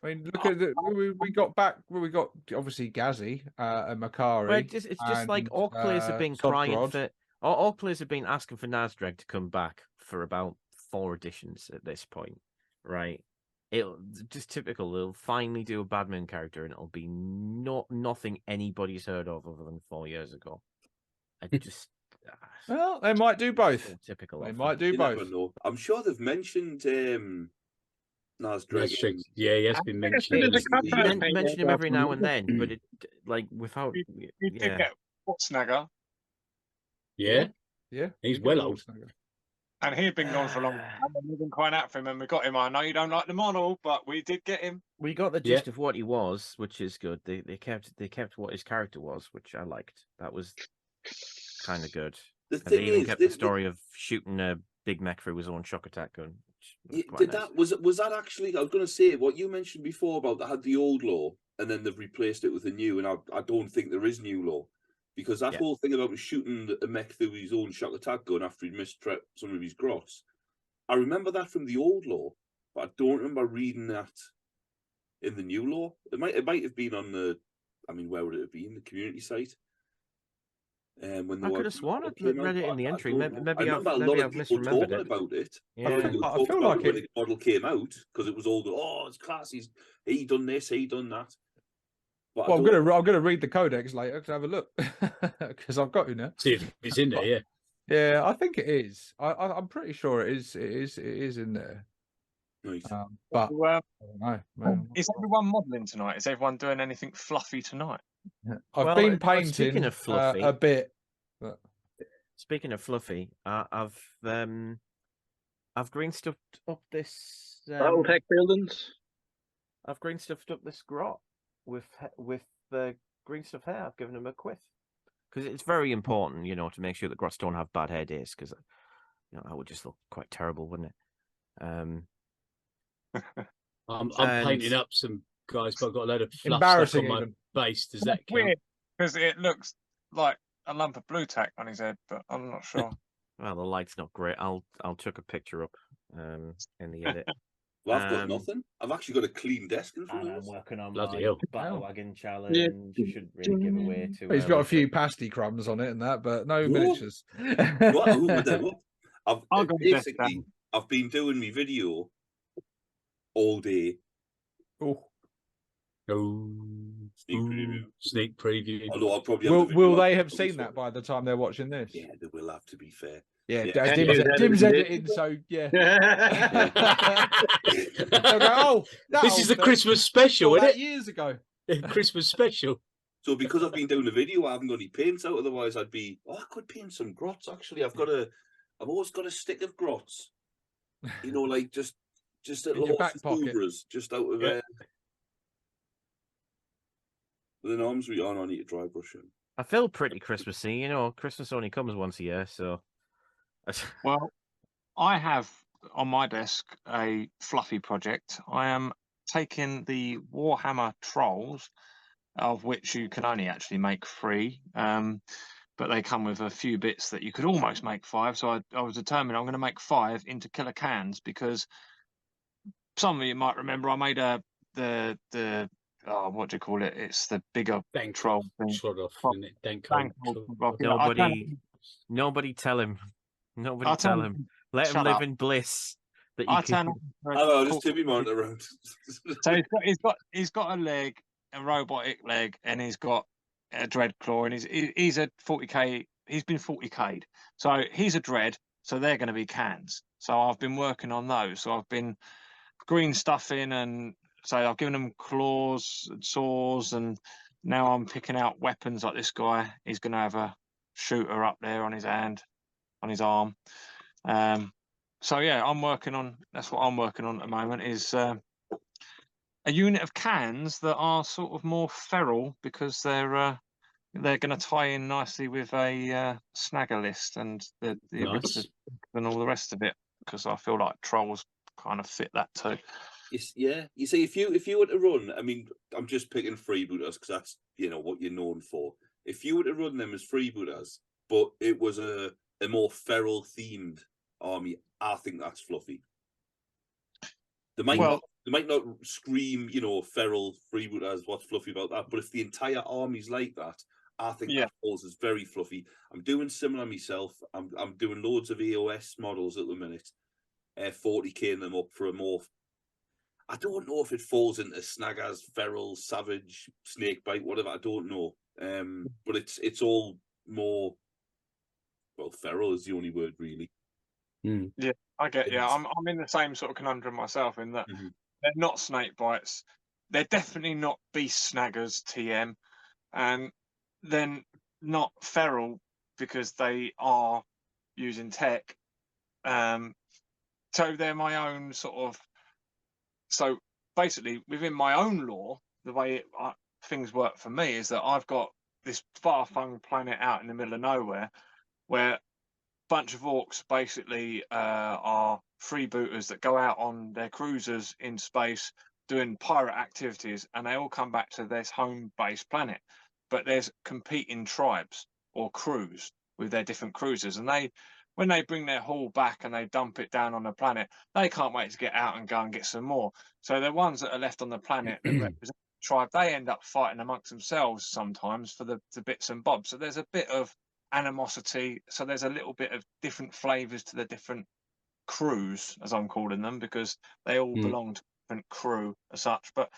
I mean, look at it. We got back. We got obviously Gazzy and Makari. Well, it's just like all players have been crying for. All players have been asking for Nazdreg to come back for about 4 editions at this point, right? It'll just typical. They'll finally do a Badman character, and it'll be nothing anybody's heard of other than 4 years ago. I just well, they might do both. Typical. They might do both. I'm sure they've mentioned Nazdreg. Yeah, he has been mentioned. Mention him every now and then, but it like without. You did get Snagger. Yeah, he's well old. And he'd been gone for a long time, and we've been crying out for him, and we got him. I know you don't like the model, but we did get him. We got the gist of what he was, which is good. They kept what his character was, which I liked. That was kind of good. They even kept the story of shooting a big mech through his own shock attack gun. Was that actually? I was going to say what you mentioned before about they had the old law and then they've replaced it with a new, and I don't think there is new law. Because that whole thing about shooting a mech through his own shock attack gun after he'd missed some of his grots, I remember that from the old law, but I don't remember reading that in the new law. It might have been on the, I mean, where would it have been? The community site. When I could have sworn I read it in the entry. Maybe I've misremembered it. About it. Yeah. I feel like when the model came out, because it was all it's class. He done this, he done that. But well, I'm gonna read the codex later to have a look because I've got you now. See if it's in there, yeah. Yeah, I think it is. I'm pretty sure it is. It is in there. Nice. But I don't know. Is everyone modelling tonight? Is everyone doing anything fluffy tonight? I've been painting speaking of fluffy, a bit. But... Speaking of fluffy, I've green stuffed up this. Outtakes buildings. I've green stuffed up this grot with the green stuff hair. I've given him a quiff because it's very important, to make sure that grots don't have bad hair days, because that would just look quite terrible, wouldn't it? I'm painting up some guys, but I've got a load of fluff stuff on my base. Does that count? Weird, because it looks like a lump of blue tack on his head, but I'm not sure. Well, the light's not great. I'll chuck a picture up in the edit. Well, I've got nothing. I've actually got a clean desk in front of us. I'm working on Bloody my hell. battle wagon challenge. You shouldn't really give away too. He's got a few pasty crumbs on it and that, but no miniatures. I've been doing my video all day. Sneak preview. Although I'll probably will they have seen that by the time they're watching this? Yeah, they will have, to be fair. Yeah, Dim's editing, so yeah. Go, this is the Christmas special, isn't it? Years ago. Christmas special. So because I've been doing the video, I haven't got any paints out. Otherwise, I could paint some grots. Actually, I've always got a stick of grots. Like just in your back pocket, just out of with an arms reach on. I need to dry brush him. I feel pretty Christmassy. Christmas only comes once a year, so. Well, I have on my desk a fluffy project. I am taking the Warhammer Trolls, of which you can only actually make 3, but they come with a few bits that you could almost make 5. So I was determined I'm going to make 5 into killer cans, because some of you might remember I made what do you call it? It's the bigger Dank troll thing. Nobody tell him. Nobody tell him. Let him live in bliss. Just Timmy mount around. So he's got a leg, a robotic leg, and he's got a dread claw, and he's a 40k. He's been 40k'd, so he's a dread. So they're going to be cans. So I've been working on those. So I've been green stuffing, and so I've given them claws and saws, and now I'm picking out weapons like this guy. He's going to have a shooter up there on his hand, on his arm. So yeah, I'm working on. That's what I'm working on at the moment. Is a unit of cans that are sort of more feral because they're going to tie in nicely with a snagger list and the Nice. and all the rest of it, because I feel like trolls kind of fit that too. Yeah, you see, if you were to run, I mean, I'm just picking freebooters because that's what you're known for. If you were to run them as freebooters, but it was a more feral themed army, I think that's fluffy. They might not scream, feral freebooters. What's fluffy about that? But if the entire army's like that, I think that falls as very fluffy. I'm doing similar myself. I'm doing loads of EOS models at the minute. 40k them up for a more. I don't know if it falls into snaggers, feral, savage, snakebite, whatever. I don't know. But it's all more. Well, feral is the only word really. Yeah, I get. Yeah, I'm in the same sort of conundrum myself in that they're not snake bites. They're definitely not beast snaggers, TM, and then not feral because they are using tech. So they're my own sort of. So basically, within my own lore, the way things work for me is that I've got this far-flung planet out in the middle of nowhere, where a bunch of orcs basically are freebooters that go out on their cruisers in space doing pirate activities, and they all come back to this home-based planet. But there's competing tribes or crews with their different cruisers, and when they bring their haul back and they dump it down on the planet, they can't wait to get out and go and get some more. So the ones that are left on the planet that represent the tribe, they end up fighting amongst themselves sometimes for the bits and bobs. So there's a bit of animosity. So there's a little bit of different flavors to the different crews, as I'm calling them, because they all belong to a different crew as such. But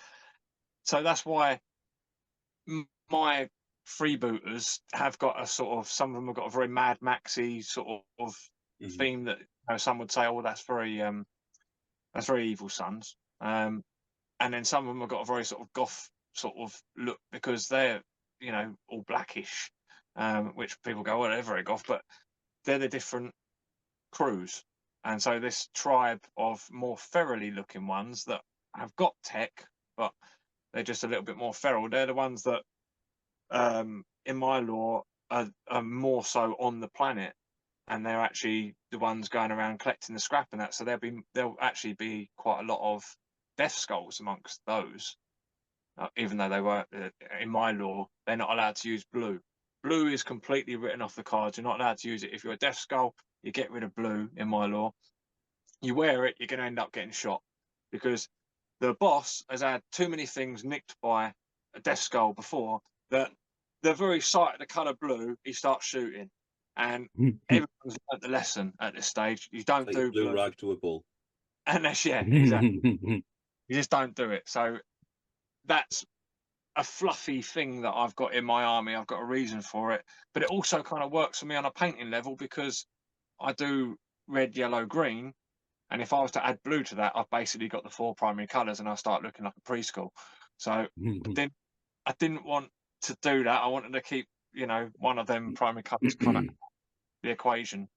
so that's why my freebooters have got a sort of, some of them have got a very Mad Maxy sort of theme that some would say, oh, that's very Evil Sons, and then some of them have got a very sort of goth sort of look because they're all blackish, which people go, well, they're very goth, but they're the different crews. And so this tribe of more ferally looking ones that have got tech, but they're just a little bit more feral, they're the ones that in my lore are more so on the planet, and they're actually the ones going around collecting the scrap and that. So there'll actually be quite a lot of death skulls amongst those, even though they were in my lore, they're not allowed to use blue. Blue is completely written off the cards. You're not allowed to use it. If you're a death skull, you get rid of blue in my lore. You wear it, you're going to end up getting shot, because the boss has had too many things nicked by a death skull before that the very sight of the colour blue, he starts shooting. And everyone's learnt the lesson at this stage. You don't do blue rag to a bull. Unless, exactly. You just don't do it. So that's a fluffy thing that I've got in my army. I've got a reason for it. But it also kind of works for me on a painting level because I do red, yellow, green. And if I was to add blue to that, I've basically got the 4 primary colours and I start looking like a preschool. So I didn't want to do that. I wanted to keep, one of them primary colours kind of the equation.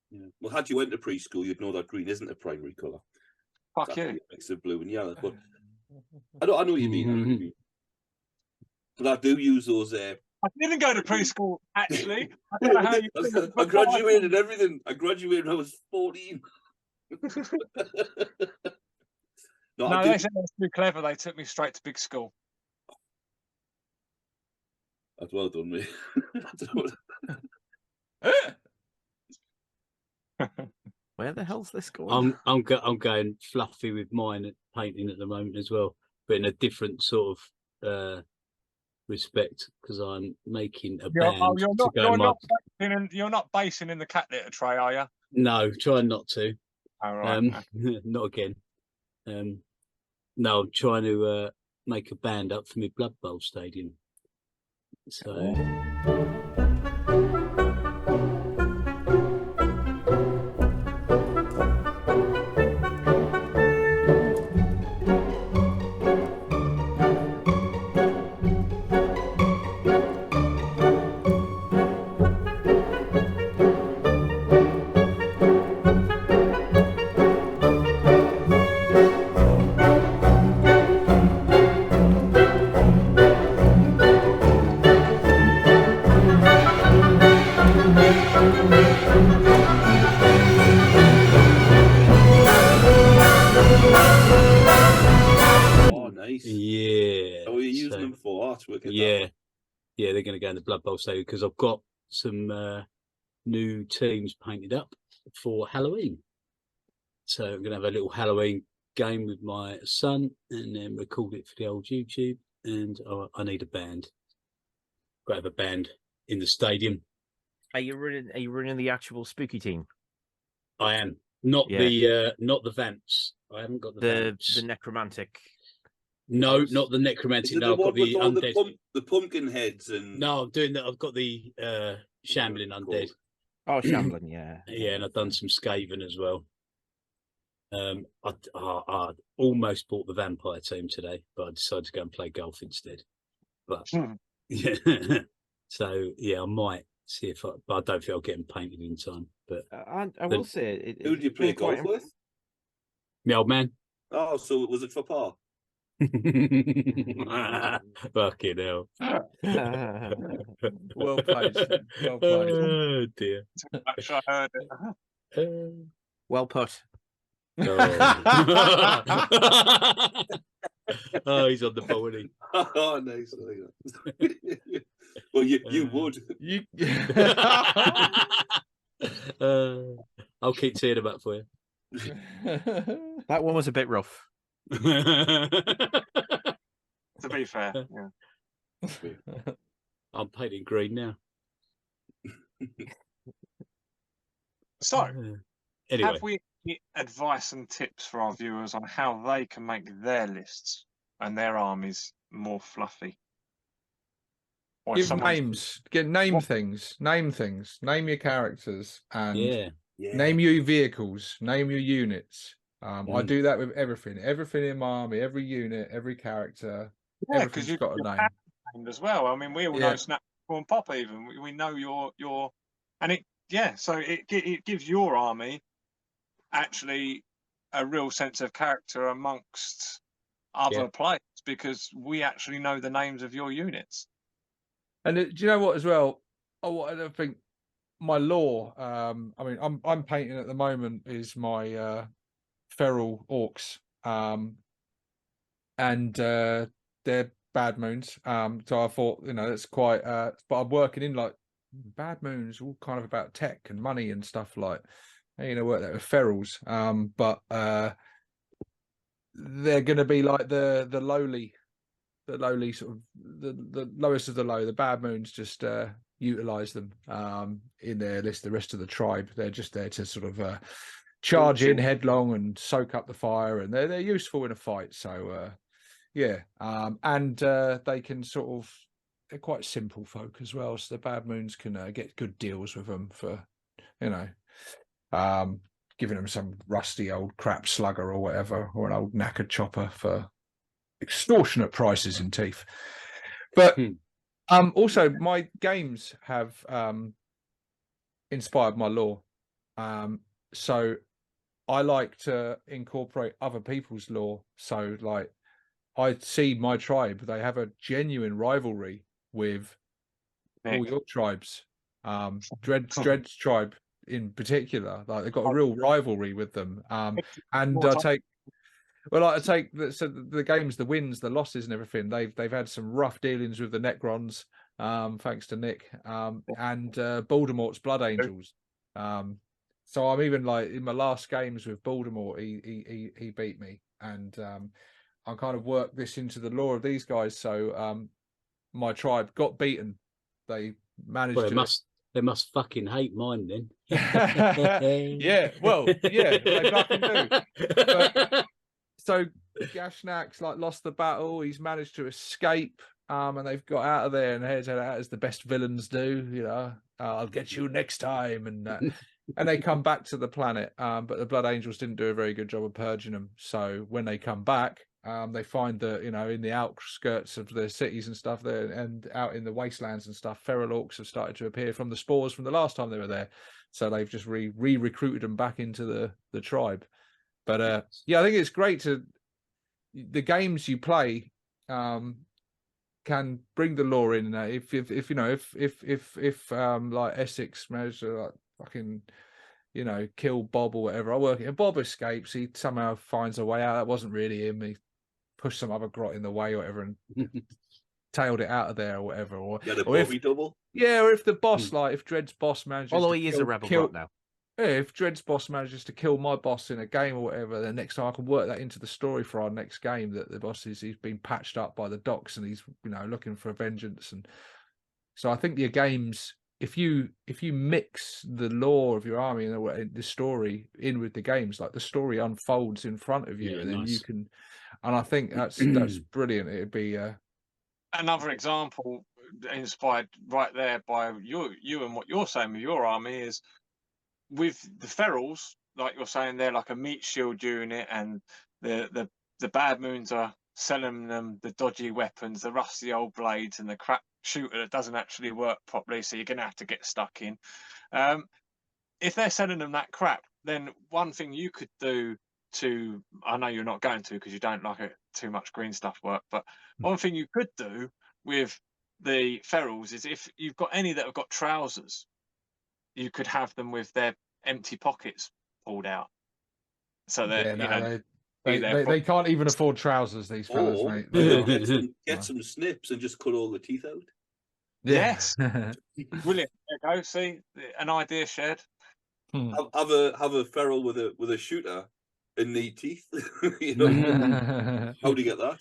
Yeah. Well, had you went to preschool, you'd know that green isn't a primary colour. Fuck you. A mix of blue and yellow. But I know what you mean. But I do use those. I didn't go to preschool, actually. I don't know how you I graduated everything. I graduated when I was 14. No, they said I was too clever. They took me straight to big school. That's well done, mate. Where the hell's this going? I'm going fluffy with mine at painting at the moment as well, but in a different sort of respect, because I'm making a band. You're not basing in the cat litter tray, are you? No, trying not to. Oh, right. Not again. No, I'm trying to make a band up for my Blood Bowl stadium. So. Look at yeah, they're going to go in the Blood Bowl Stadium because I've got some new teams painted up for Halloween. So I'm going to have a little Halloween game with my son and then record it for the old YouTube. And I need a band. Got to have a band in the stadium. Are you running the actual spooky team? I am not the Vamps. I haven't got the Vamps. The necromantic. No, not the necromantic. No, I've got the undead. The pumpkin heads and. No, I'm doing that. I've got the shambling undead. Oh, shambling, yeah. Yeah, and I've done some Skaven as well. I almost bought the vampire team today, but I decided to go and play golf instead. But yeah, so yeah, I might see if but I don't think I'll get them painted in time. But I will say, who did you play golf with? My old man. Oh, so was it for Pa? Fucking hell. Well played. Well played. Oh dear. I'm sure I heard it. Well put. Oh, he's on the ball, isn't he? Oh, nice. Well, you would. I'll keep teeing them up for you. That one was a bit rough. To be fair, yeah. I'm painting green now. So, anyway, have we any advice and tips for our viewers on how they can make their lists and their armies more fluffy? Or Give names. Name things. Name your characters and name your vehicles. Name your units. I do that with everything. Everything in my army, every unit, every character. Yeah, because you've got a name as well. I mean, we all know Snap and Pop. Even we know your, and it so it gives your army actually a real sense of character amongst other players because we actually know the names of your units. And do you know what as well? I don't think my lore. I mean, I'm painting at the moment is my feral orcs, and they're bad moons. So I thought, it's quite. But I'm working in like bad moons, all kind of about tech and money and stuff like. Work that with ferals. But they're going to be like the lowly sort of the lowest of the low. The bad moons just utilize them in their list. The rest of the tribe, they're just there to sort of charge in headlong and soak up the fire, and they're useful in a fight. So and they can sort of, they're quite simple folk as well. So the bad moons can get good deals with them for giving them some rusty old crap slugger or whatever, or an old knackered chopper for extortionate prices in teeth. But also my games have inspired my lore. So I like to incorporate other people's lore. So like I see my tribe, they have a genuine rivalry with all your tribes. Dred's tribe in particular, like they've got a real rivalry with them. And I take the games, the wins, the losses, and everything. They've had some rough dealings with the Necrons, thanks to Nick, and Voldemort's Blood Angels. So I'm even like in my last games with Voldemort, he beat me, and I kind of worked this into the lore of these guys. So my tribe got beaten. They managed They must fucking hate mine then. Yeah, well, yeah, they fucking do. But, so Gashnak's like lost the battle. He's managed to escape, and they've got out of there. And here's as the best villains do. I'll get you next time, and they come back to the planet. But the Blood Angels didn't do a very good job of purging them. So when they come back, they find that in the outskirts of the cities and stuff there, and out in the wastelands and stuff, feral orcs have started to appear from the spores from the last time they were there. So they've just re-recruited them back into the tribe. But I think it's great the games you play can bring the lore in. If like Essex managed to like fucking kill Bob or whatever, I work it. Bob escapes. He somehow finds a way out. That wasn't really him. He pushed some other grot in the way or whatever and tailed it out of there or whatever, or Yeah, the or if, Bobby double. yeah, or if the boss, like if Dread's boss manages, Although to he is kill, a rebel kill, bot now. yeah, if Dread's boss manages to kill my boss in a game or whatever, then next time I can work that into the story for our next game, that the boss he's been patched up by the docks and he's, you know, looking for vengeance. And so I think your games, if you mix the lore of your army and the story in with the games, like the story unfolds in front of you, and then you can, and I think that's brilliant. It'd be another example inspired right there by you and what you're saying with your army is with the ferals, like you're saying, they're like a meat shield unit, and the bad moons are selling them the dodgy weapons, the rusty old blades, and the crap shooter that doesn't actually work properly, so you're gonna have to get stuck in. If they're selling them that crap, then one thing you could do to, I know you're not going to because you don't like it too much green stuff work, but one thing you could do with the ferals is if you've got any that have got trousers, you could have them with their empty pockets pulled out, so that they can't even afford trousers. These fellas, mate. Get some snips and just cut all the teeth out. Yes, brilliant. There you go. See, an idea shared. Have a feral with a shooter and need teeth. You know? How do you get that?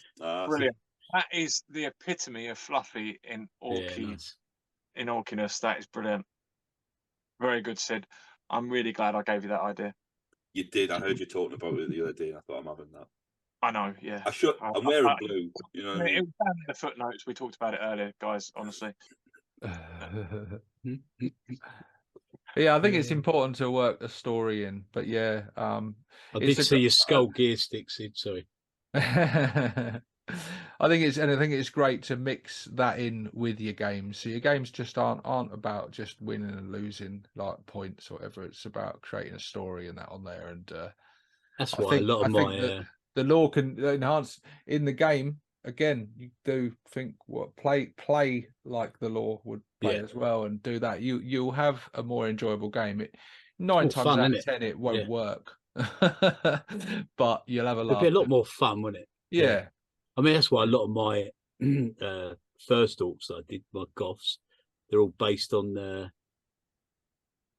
Brilliant. That is the epitome of Fluffy in Orkiness. That is brilliant. Very good, Sid. I'm really glad I gave you that idea. You did. I heard you talking about it the other day. I thought I'm having that. I know. Yeah. I'm wearing blue. You know what I mean? It was down in the footnotes. We talked about it earlier, guys. Honestly. Yeah, I think it's important to work the story in. But yeah, I did see your skull gear stick, Sid. Sorry. I think it's great to mix that in with your games. So your games just aren't about just winning and losing like points or whatever. It's about creating a story and that on there. And that's why a lot of my the lore can enhance in the game. Again, you do think play like the lore would play as well, and do that. You'll have a more enjoyable game. 9 times out of 10 it won't work, but you'll have a laugh. It'll be a lot more fun, won't it? Yeah. I mean, that's why a lot of my first orcs that I did, my goths, they're all based on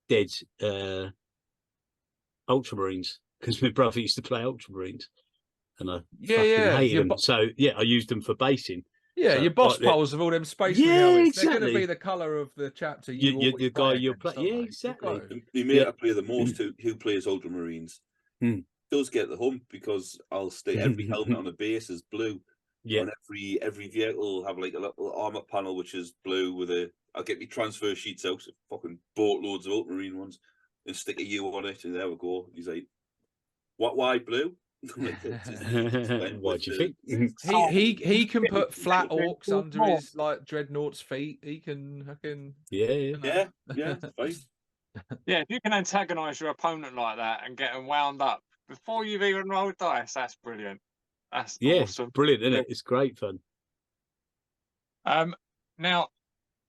dead Ultramarines, because my brother used to play Ultramarines, and I hated them. So I used them for basing. Yeah, so, your boss piles of all them space exactly. They're going to be the colour of the chapter the guy you're playing. Yeah, exactly. The mate I play the most who plays Ultramarines does get the hump, because I'll stay every helmet on the base is blue. Yeah. And every vehicle will have like a little armor panel which is blue with I'll get me transfer sheets out, so fucking boatloads of Ultramarine ones, and stick a U on it, and there we go. He's like, why blue? What do you think? He can put flat orcs under his like dreadnought's feet. He can fucking yeah. Fine. Yeah, if you can antagonize your opponent like that and get them wound up before you've even rolled dice, that's brilliant. That's awesome. Brilliant, isn't it? It's great fun. Now,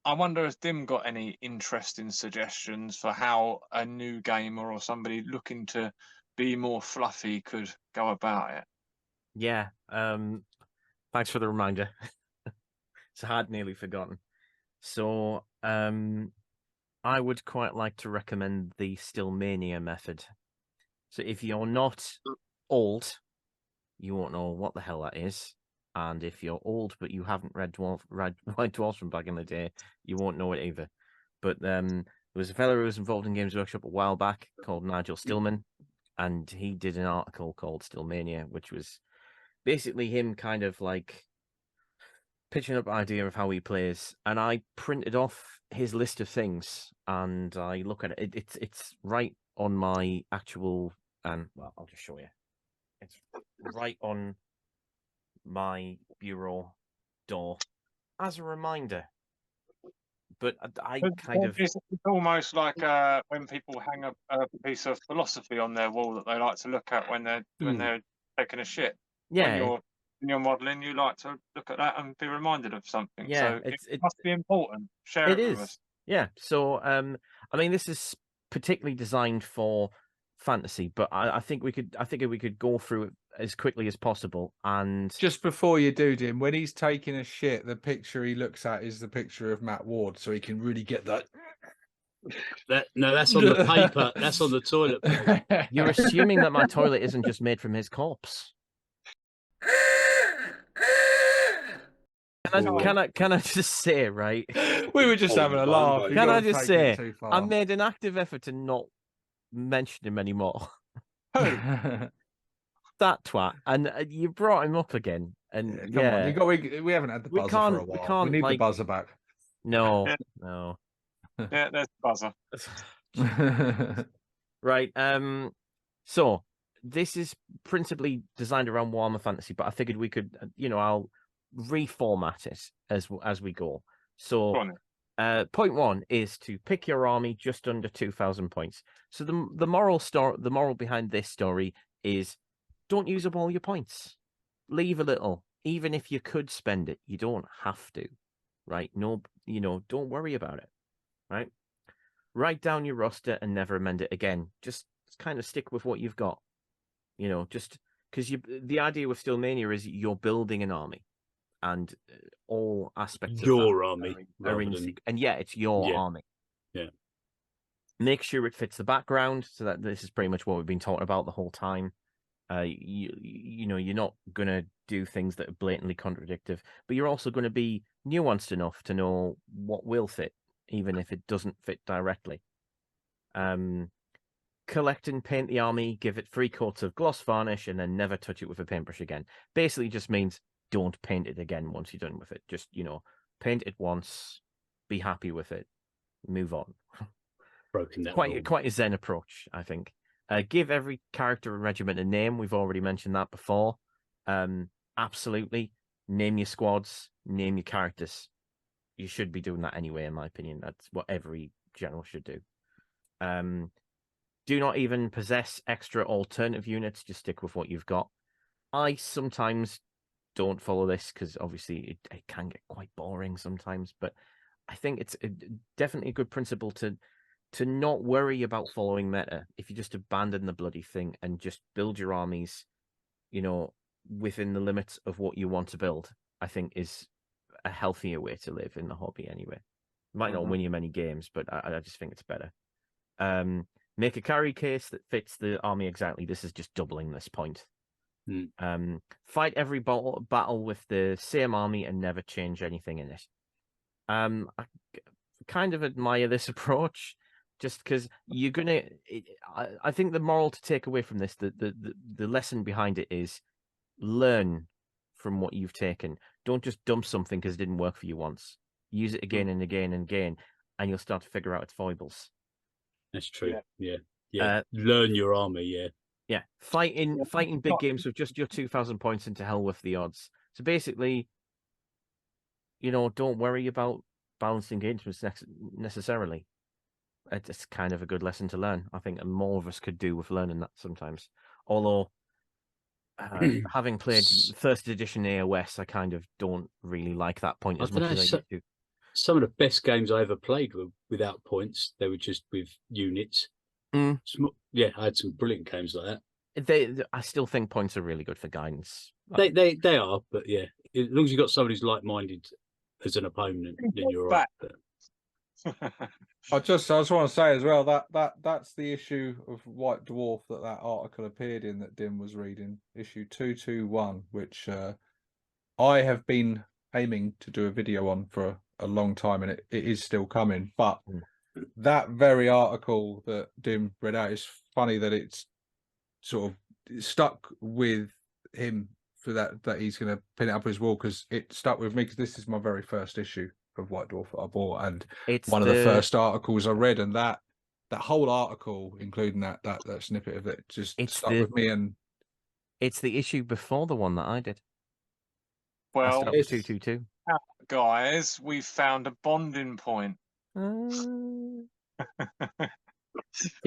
I wonder if Dim got any interesting suggestions for how a new gamer or somebody looking to be more fluffy could go about it. Yeah. Thanks for the reminder. It's hard, nearly forgotten. So, I would quite like to recommend the Still Mania method. So if you're not old, you won't know what the hell that is. And if you're old but you haven't read White Dwarfs from back in the day, you won't know it either. But there was a fellow who was involved in Games Workshop a while back called Nigel Stillman, and he did an article called Still Mania, which was basically him kind of like pitching up an idea of how he plays. And I printed off his list of things, and I look at it. It's right on my actual, well, I'll just show you. It's right on my bureau door as a reminder. But it's almost like when people hang a piece of philosophy on their wall that they like to look at when they're taking a shit. Yeah. When you're modelling, you like to look at that and be reminded of something. Yeah, so it must be important. Share it with us. Yeah. So I mean, this is particularly designed for fantasy, but I think we could go through it as quickly as possible. And just before you do, Dim, when he's taking a shit, the picture he looks at is the picture of Matt Ward, so he can really get that. No, that's on the paper. That's on the toilet paper. You're assuming that my toilet isn't just made from his corpse. Can I just say, right? We were just having a laugh. Can I just say, I made an active effort to not mention him anymore. Who? That twat, and you brought him up again. And Come on, we haven't had the buzzer for a while. We need the buzzer back. No. Yeah, there's the buzzer. Right. So this is principally designed around Warhammer Fantasy, but I figured we could, I'll reformat it as we go. So point one is to pick your army just under 2,000 points. So the moral behind this story is don't use up all your points. Leave a little. Even if you could spend it, you don't have to. Right? No, don't worry about it. Right? Write down your roster and never amend it again. Just kind of stick with what you've got. Just because the idea with Still Mania is you're building an army, and all aspects your of army are in and it's your army. Yeah. Make sure it fits the background, so that this is pretty much what we've been talking about the whole time. You're not gonna do things that are blatantly contradictory, but you're also going to be nuanced enough to know what will fit, even if it doesn't fit directly. Collect and paint the army, give it 3 coats of gloss varnish, and then never touch it with a paintbrush again. Basically just means don't paint it again once you're done with it. Just, paint it once, be happy with it, move on. Broken that quite a zen approach, I think. Give every character and regiment a name. We've already mentioned that before. Absolutely. Name your squads, name your characters. You should be doing that anyway, in my opinion. That's what every general should do. Do not even possess extra alternative units. Just stick with what you've got. I sometimes don't follow this because obviously it can get quite boring sometimes, but I think it's definitely a good principle to not worry about following meta. If you just abandon the bloody thing and just build your armies, within the limits of what you want to build, I think is a healthier way to live in the hobby anyway. Might not win you many games, but I just think it's better. Make a carry case that fits the army exactly. This is just doubling this point. Fight every battle with the same army and never change anything in it. I kind of admire this approach, just because you're gonna. I think the moral to take away from this, the lesson behind it is learn from what you've taken. Don't just dump something because it didn't work for you once. Use it again and again and again, and you'll start to figure out its foibles. That's true. Yeah. Learn your army. Yeah. Fighting big games with just your 2,000 points, and to hell with the odds. So basically, don't worry about balanced engagements necessarily. It's kind of a good lesson to learn. I think more of us could do with learning that sometimes. Although, having played first edition AOS, I kind of don't really like that point as much as I used to. Some of the best games I ever played were without points. They were just with units. Yeah, I had some brilliant games like that. I still think points are really good for guidance. They are, but yeah, as long as you've got somebody who's like-minded as an opponent, then you're right. I just want to say as well that's the issue of White Dwarf that article appeared in that Dim was reading, issue 221, which I have been aiming to do a video on for a long time, and it is still coming. But that very article that Dim read out, is funny that it's sort of stuck with him for that he's going to pin it up his wall, because it stuck with me because this is my very first issue of White Dwarf that I bought, and it's one of the first articles I read, and that whole article, including that snippet of it, just stuck with me. And it's the issue before the one that I did. Well, it's 222. Guys, we found a bonding point.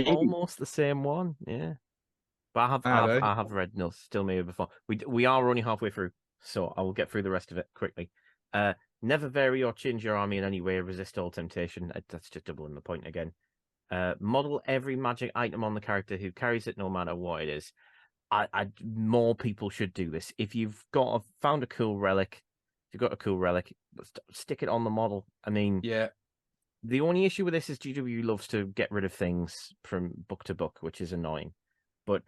Almost the same one, yeah. But I have read Still Mania before. We are only halfway through, so I will get through the rest of it quickly. Never vary or change your army in any way. Resist all temptation. That's just doubling the point again. Model every magic item on the character who carries it, no matter what it is. more people should do this. If you've found a cool relic, if you've got a cool relic, stick it on the model. I mean, yeah. The only issue with this is GW loves to get rid of things from book to book, which is annoying. But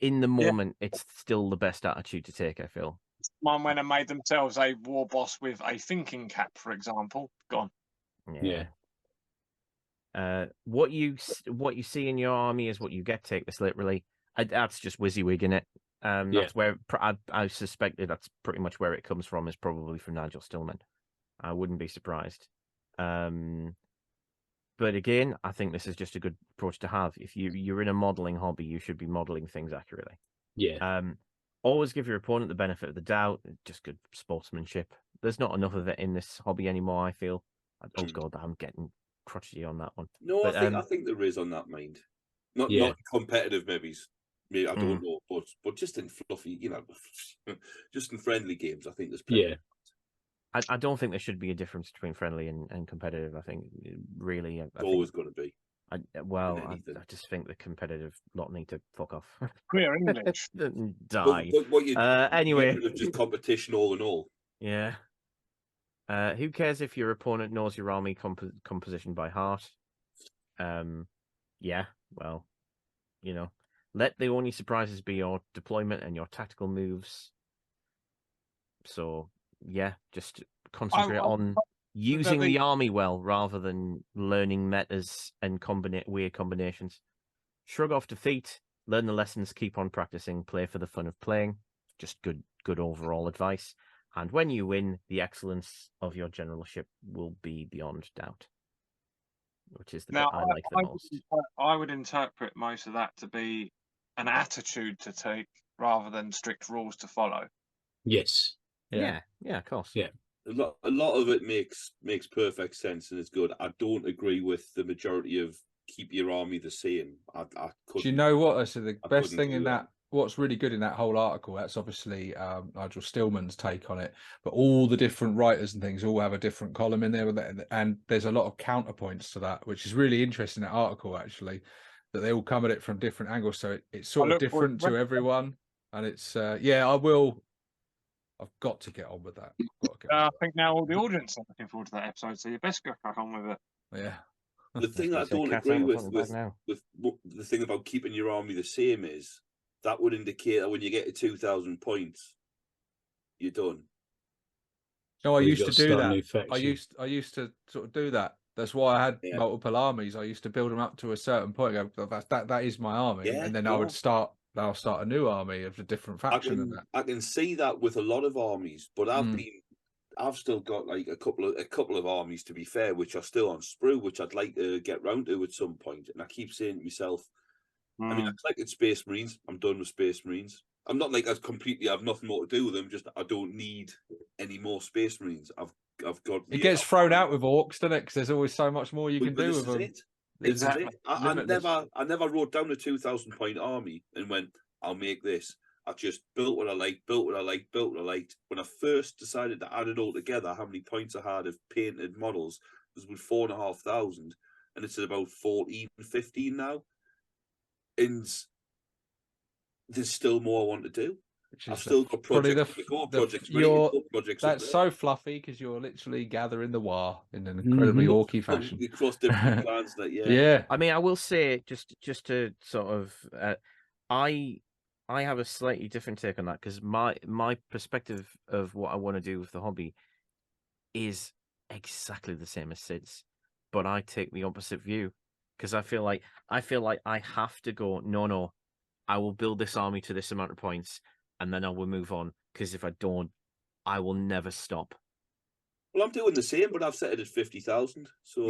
in the moment, it's still the best attitude to take, I feel. Someone went and made themselves a Warboss with a thinking cap, for example. Gone. Yeah. What you see in your army is what you get. Take this literally. That's just WYSIWYG in it. That's where I suspected that's pretty much where it comes from. Is probably from Nigel Stillman. I wouldn't be surprised. But again, I think this is just a good approach to have. If you're in a modeling hobby, you should be modeling things accurately. Yeah. Always give your opponent the benefit of the doubt. Just good sportsmanship. There's not enough of it in this hobby anymore, I feel. Oh god, I'm getting crotchety on that one. No, but, I think there is on that mind. Not competitive maybe. I don't know, but just in fluffy, just in friendly games, I think there's plenty. Yeah. I don't think there should be a difference between friendly and competitive. I think really, it's always going to be. I just think the competitive lot need to fuck off. Clear English. Die. But anyway, just competition all in all. Yeah. Who cares if your opponent knows your army composition by heart? Yeah. Well, let the only surprises be your deployment and your tactical moves. So. Yeah, just concentrate on using the army well rather than learning metas and weird combinations. Shrug off defeat, learn the lessons, keep on practicing, play for the fun of playing. Just good overall advice. And when you win, the excellence of your generalship will be beyond doubt. Which is the bit I like the most. I would interpret most of that to be an attitude to take rather than strict rules to follow. Yes. Yeah, of course. Yeah. A lot of it makes perfect sense and is good. I don't agree with the majority of keep your army the same. I couldn't. Do you know what? So the best thing in that, what's really good in that whole article, that's obviously Nigel Stillman's take on it, but all the different writers and things all have a different column in there, and there's a lot of counterpoints to that, which is really interesting. That article actually, that they all come at it from different angles, so it's sort of different to everyone, and it's I've got to get on with that. I think now all the audience are looking forward to that episode, so you best go crack on with it. Yeah. The thing I don't agree with the thing about keeping your army the same is that would indicate that when you get to 2,000 points, you're done. No, I used to do that. I used to sort of do that. That's why I had multiple armies. I used to build them up to a certain point. That is my army, and then I'll start a new army of a different faction. I can see that with a lot of armies, but I've still got like a couple of armies, to be fair, which are still on sprue, which I'd like to get round to at some point. And I keep saying to myself, I mean, I collected Space Marines. I'm done with Space Marines. I'm not like I have nothing more to do with them. Just I don't need any more Space Marines. I've got. It gets thrown out with orcs, doesn't it? Because there's always so much more you can do with them. Exactly. I never wrote down a 2,000 point army and went, I'll make this. I just built what I liked. When I first decided to add it all together, how many points I had of painted models was with 4,500, and it's at about 14, 15 now. And there's still more I want to do. I've still got projects. That's so fluffy because you're literally gathering the war in an incredibly orky fashion across different clans. Yeah. I mean, I will say just to sort of, I have a slightly different take on that because my perspective of what I want to do with the hobby is exactly the same as Sid's, but I take the opposite view because I feel like I have to go. No, I will build this army to this amount of points. And then I will move on, because if I don't, I will never stop. Well, I'm doing the same, but I've set it at 50,000. So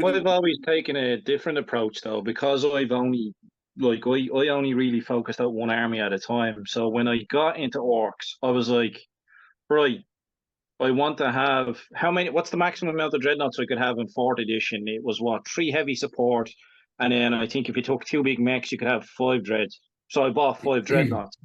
I've always taken a different approach, though, because I've only I only really focused out one army at a time. So when I got into orcs, I was like, right, I want to have what's the maximum amount of dreadnoughts I could have in 4th edition? It was 3 heavy support. And then I think if you took 2 big mechs, you could have 5 dreads. So I bought 5 dreadnoughts.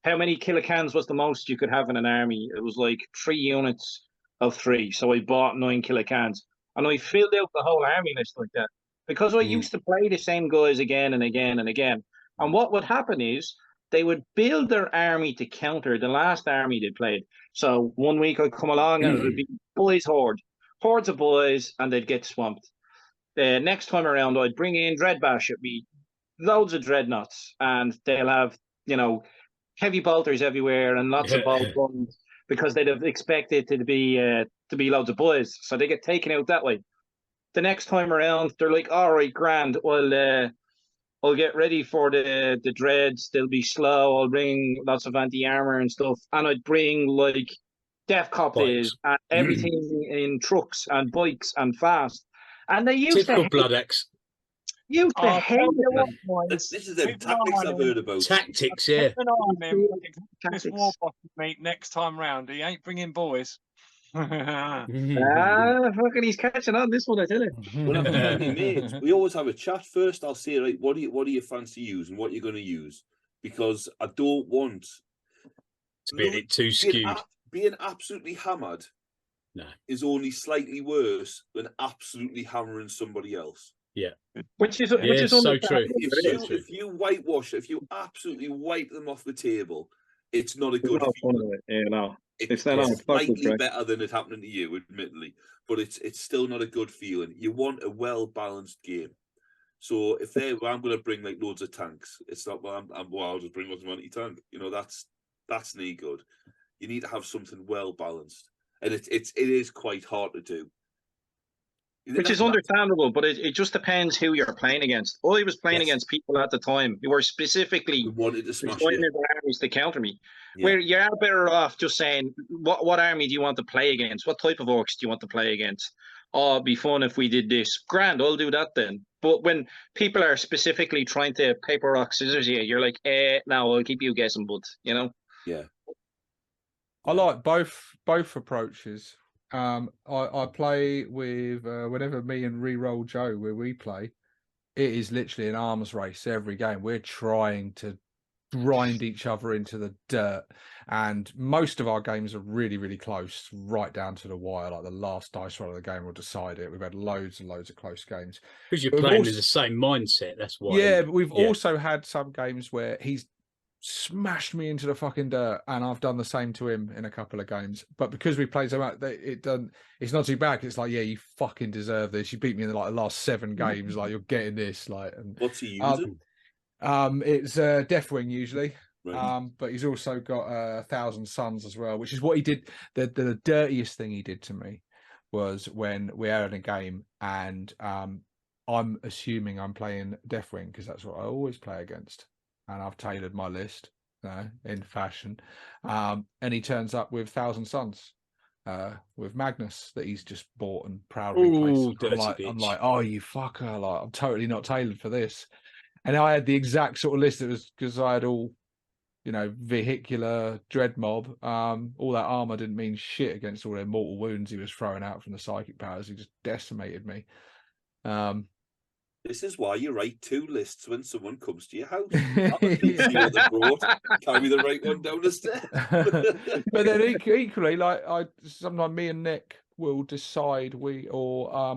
How many kilocans was the most you could have in an army? It was like 3 units of 3. So I bought 9 kilocans. And I filled out the whole army list like that. because I used to play the same guys again and again and again. And what would happen is they would build their army to counter the last army they played. So one week I'd come along and it would be boys hordes of boys, and they'd get swamped. The next time around, I'd bring in Dreadbash. It'd be loads of dreadnoughts, and they'll have, you know, heavy bolters everywhere and lots of bolt guns, because they'd have expected to be loads of boys. So they get taken out that way. The next time around, they're like, all right, grand, well, I'll get ready for the dreads. They'll be slow. I'll bring lots of anti-armor and stuff. And I'd bring like death copies and everything in trucks and bikes and fast. And they used typical Blood X. Used to hate This is the tactics I've heard about. Tactics, yeah. This Warboss meet next time round. He ain't bringing boys. fucking he's catching on this one, I tell you. When I'm telling mates, we always have a chat first. I'll say, right, what do you fancy using, what you're going to use, because I don't want to be a bit too skewed. Being absolutely hammered is only slightly worse than absolutely hammering somebody else. Yeah, which is so true. If you whitewash, if you absolutely wipe them off the table, it's not a good feeling. It's slightly better than it happening to you, admittedly, but it's still not a good feeling. You want a well-balanced game. So if I'm going to bring like loads of tanks, it's not I'll just bring loads of anti-tank. You know, that's no good. You need to have something well-balanced, and it is quite hard to do. Which is understandable, but it just depends who you're playing against. I was playing against people at the time who were specifically wanted to smash their armies to counter me. Where you're better off just saying, what army do you want to play against? What type of orcs do you want to play against? Oh, it'd be fun if we did this. Grand, I'll do that then. But when people are specifically trying to paper, rock, scissors you're like, no, I'll keep you guessing, bud. You know? Yeah. I like both approaches. I play with whenever me and Reroll Joe, where we play, it is literally an arms race every game. We're trying to grind each other into the dirt, and most of our games are really, really close, right down to the wire. Like the last dice roll of the game will decide it. We've had loads and loads of close games because you're playing with the same mindset. That's why. Yeah, but we've also had some games where he's smashed me into the fucking dirt, and I've done the same to him in a couple of games. But because we played so much, it's not too bad. It's like, yeah, you fucking deserve this. You beat me in like the last 7 games. Like, you're getting this. Like, and what's he using? It's Deathwing usually. Right. But he's also got 1,000 Suns as well, which is what he did. The dirtiest thing he did to me was when we were in a game, and I'm assuming I'm playing Deathwing because that's what I always play against. And I've tailored my list in fashion. And he turns up with 1,000 Suns, with Magnus that he's just bought and proudly placed. I'm like, oh, you fucker. Like, I'm totally not tailored for this. And I had the exact sort of list. It was because I had all, you know, vehicular dread mob. All that armor didn't mean shit against all their mortal wounds he was throwing out from the psychic powers. He just decimated me. This is why you write 2 lists when someone comes to your house. Carry the right one down the stairs. But then equally, like sometimes me and Nick will decide what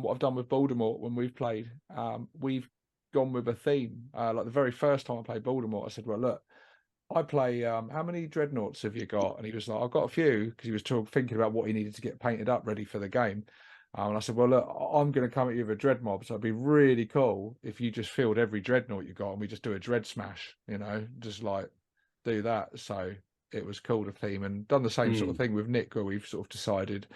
I've done with Voldemort when we've played. We've gone with a theme. Like the very first time I played Voldemort, I said, well, look, I play, how many dreadnoughts have you got? And he was like, I've got a few, because he was thinking about what he needed to get painted up ready for the game. And I said, well, look, I'm going to come at you with a dread mob, so it'd be really cool if you just field every dreadnought you got and we just do a dread smash, you know, just like do that. So it was cool to theme, and done the same sort of thing with Nick, where we've sort of decided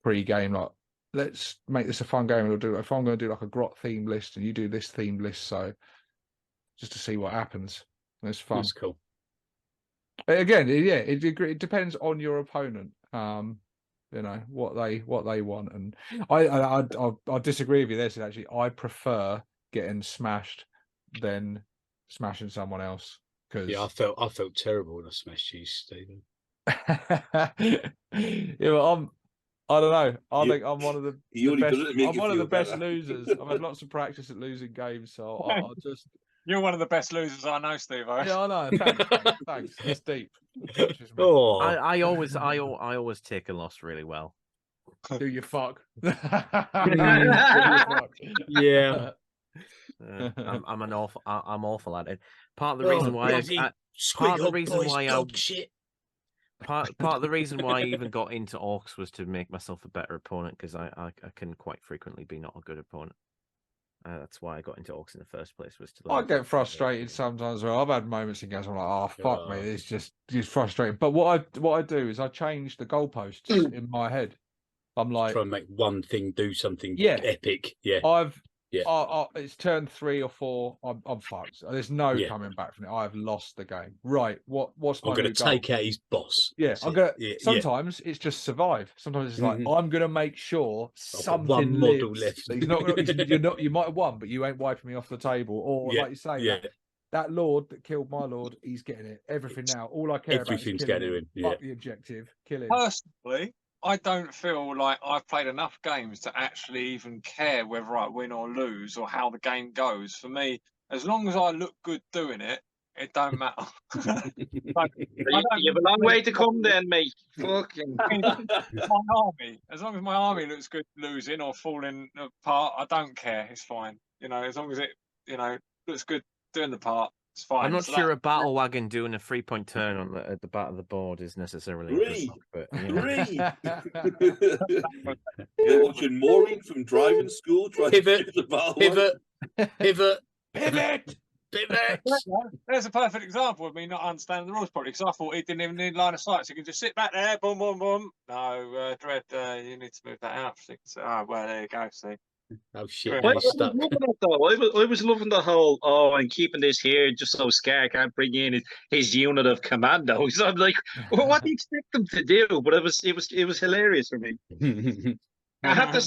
pre-game, like, let's make this a fun game. And we'll do, if I'm going to do like a grot theme list and you do this theme list, so just to see what happens. It's fun. That's cool. Again, yeah, it depends on your opponent. You know what they want, and I disagree with you there. So actually, I prefer getting smashed than smashing someone else. Because I felt terrible when I smashed you, Stephen. Yeah, but I don't know. I think I'm one of the best losers. I've had lots of practice at losing games, so I'll just. You're one of the best losers I know, Steve. Yeah, I know. Thanks. That's deep. Oh, I always take a loss really well. Do you fuck? Yeah. I'm awful at it. Part of the reason why part of the reason why I even got into orcs was to make myself a better opponent, because I can quite frequently be not a good opponent. That's why I got into orcs in the first place. Was to I get frustrated sometimes. Well, I've had moments in games where I'm like, "Oh fuck me, it's just frustrating." But what I do is I change the goalposts in my head. I'm like, try and make one thing do something epic. Yeah. It's turn 3 or 4. I'm fucked. There's no coming back from it. I've lost the game. Right. What's my? I'm going to take out his boss. Yeah. I'm gonna. Sometimes it's just survive. Sometimes it's like I'm going to make sure something one model left. He's not. You might have won, but you ain't wiping me off the table. Or like you say, that lord that killed my lord, he's getting it. Everything now. All I care about is killing him. Fuck the objective. Kill him. Personally, I don't feel like I've played enough games to actually even care whether I win or lose or how the game goes. For me, as long as I look good doing it, it don't matter. You have a long way to come then, mate. Fucking my army. As long as my army looks good losing or falling apart, I don't care. It's fine. As long as it, looks good doing the part. It's fine. I'm not sure a battle wagon doing a 3-point turn at the back of the board is necessarily but You're watching Maureen from driving school trying to get the battle pivot. There's a perfect example of me not understanding the rules properly, because I thought he didn't even need line of sight, so you can just sit back there, boom, boom, boom. No, Dread, you need to move that out. So, well, there you go. See. Oh shit! I was loving the whole. Oh, I'm keeping this here just so Scar can't bring in his unit of commandos. I'm like, well, what do you expect them to do? But it was hilarious for me. I have to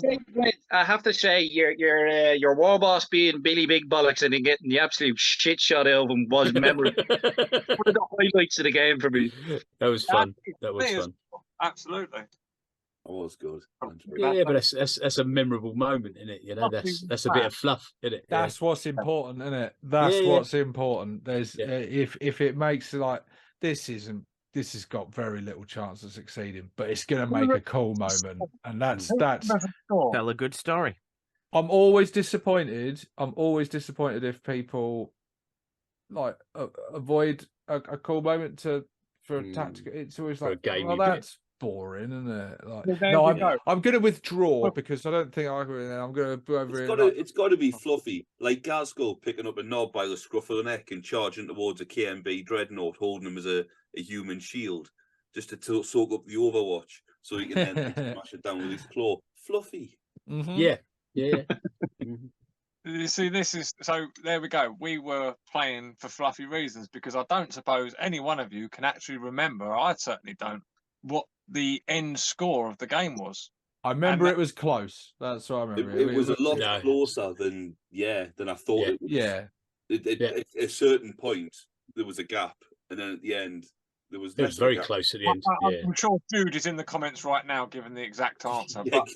say, your Warboss being Billy Big Bollocks and then getting the absolute shit shot out of him was memorable. One of the highlights of the game for me. That was fun. That was fun. Absolutely. That was good. Yeah, but that's a memorable moment, isn't it? That's a bit of fluff, isn't it? That's what's important, isn't it? That's what's important. There's if it makes like this has got very little chance of succeeding, but it's going to make a cool moment, and that's tell a good story. I'm always disappointed if people like avoid a cool moment for a tactical. It's always like, well, that's boring, isn't it? Like, no, I'm going to withdraw because I don't think I'm going to go over. It's got to be fluffy, like Gasco picking up a knob by the scruff of the neck and charging towards a KMB dreadnought, holding him as a human shield, just to soak up the Overwatch, so he can then smash it down with his claw. Fluffy. Yeah. You see, this is so. There we go. We were playing for fluffy reasons, because I don't suppose any one of you can actually remember. I certainly don't. What the end score of the game was. I remember it was close. That's what I remember. It was a lot closer than I thought it was. Yeah. At a certain point, there was a gap, and then at the end, there was. It was very close at the end. I'm sure Jude is in the comments right now, giving the exact answer. But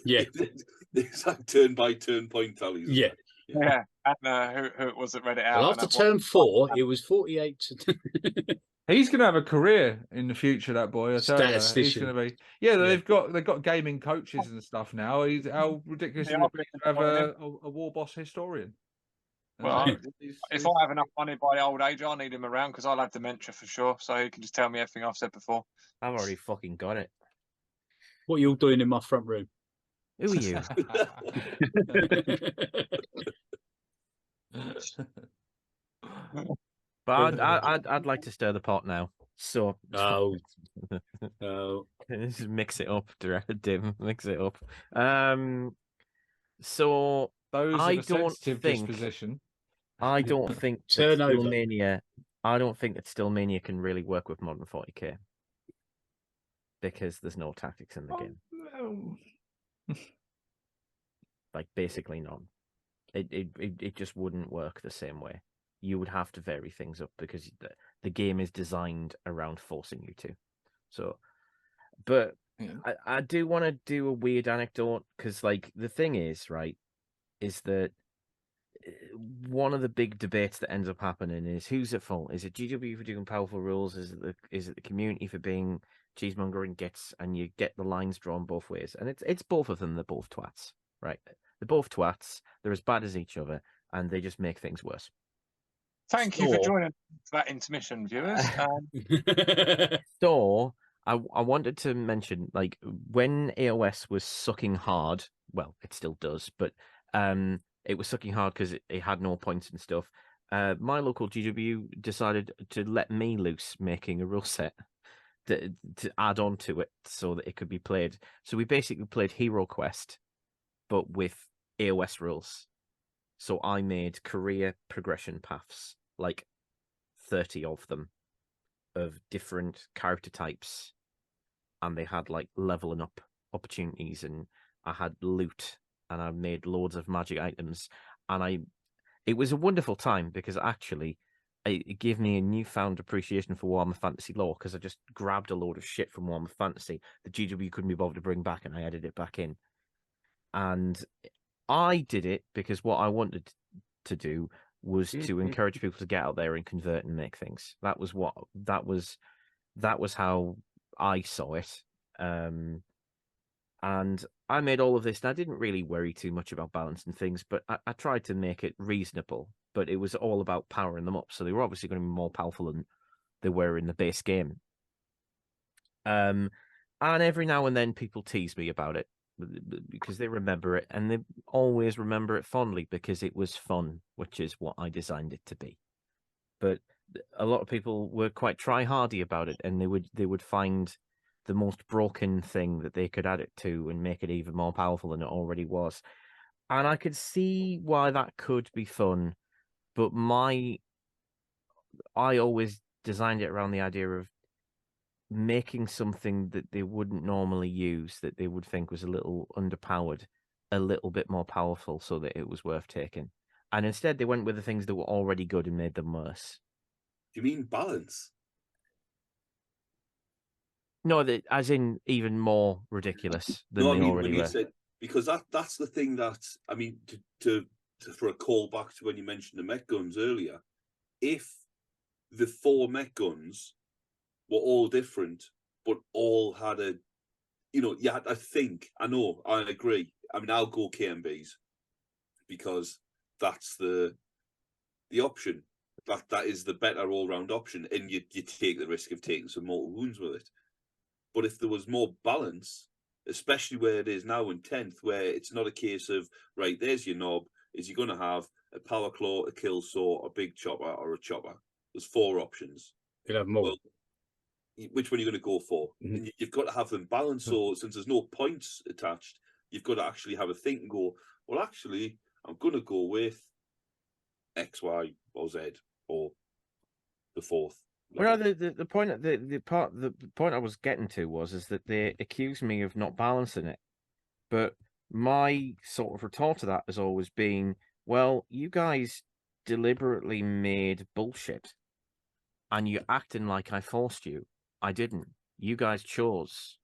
it's like turn by turn point tallies. Yeah. And who was it? Read it out. Well, after turn 4, it was 48. He's going to have a career in the future. That boy, I tell you, he's going to be. Yeah, they've got gaming coaches and stuff now. How ridiculous is it to have a Warboss historian? Well, if I have enough money by old age, I'll need him around, because I'll have dementia for sure. So he can just tell me everything I've said before. I've already fucking got it. What are you all doing in my front room? Who are you? But I'd like to stir the pot now. So just mix it up, Dim. Mix it up. So I don't think Still Mania. I don't think that Still Mania can really work with modern 40k, because there's no tactics in the game. Like basically none. It just wouldn't work the same way. You would have to vary things up, because the game is designed around forcing you to. So, but I do want to do a weird anecdote, because like the thing is, right, is that one of the big debates that ends up happening is who's at fault? Is it GW for doing powerful rules? Is it the community for being cheesemongering and you get the lines drawn both ways? And it's both of them. They're both twats, right? They're both twats. They're as bad as each other. and they just make things worse. Thank you for joining that intermission, viewers. So I wanted to mention, like, when AOS was sucking hard, well, it still does, but it was sucking hard because it had no points and stuff. My local GW decided to let me loose making a rule set to add on to it so that it could be played. So we basically played Hero Quest, but with AOS rules. So I made career progression paths, like 30 of them, of different character types, and they had like leveling up opportunities, and I had loot, and I made loads of magic items, and it was a wonderful time because actually it gave me a newfound appreciation for Warhammer Fantasy lore, because I just grabbed a load of shit from Warhammer Fantasy that GW couldn't be bothered to bring back, and I added it back in. And I did it because what I wanted to do was to encourage people to get out there and convert and make things. That was how I saw it. And I made all of this, and I didn't really worry too much about balancing things, but I tried to make it reasonable. But it was all about powering them up, so they were obviously going to be more powerful than they were in the base game. And every now and then people tease me about it, because they remember it, and they always remember it fondly because it was fun, which is what I designed it to be. But a lot of people were quite try-hardy about it, and they would find the most broken thing that they could add it to and make it even more powerful than it already was. And I could see why that could be fun, but I always designed it around the idea of making something that they wouldn't normally use, that they would think was a little underpowered, a little bit more powerful, so that it was worth taking. And instead they went with the things that were already good and made them worse. Do you mean balance? No, as in even more ridiculous than they already were. Because that's the thing that, I mean, for a call back to when you mentioned the mech guns earlier, if the 4 mech guns were all different, but all had I agree. I mean, I'll go KMBs because that's the option. That is the better all-round option, and you take the risk of taking some mortal wounds with it. But if there was more balance, especially where it is now in 10th, where it's not a case of, right, there's your knob, is you're going to have a power claw, a kill saw, a big chopper, or a chopper. There's 4 options. You'll have more. Well, which one are you going to go for? Mm-hmm. And you've got to have them balanced. So since there's no points attached, you've got to actually have a think and go, well, actually, I'm going to go with X, Y, or Z, or the 4th. Well, the point I was getting to is that they accused me of not balancing it, but my sort of retort to that has always been, well, you guys deliberately made bullshit, and you're acting like I forced you. I didn't. You guys chose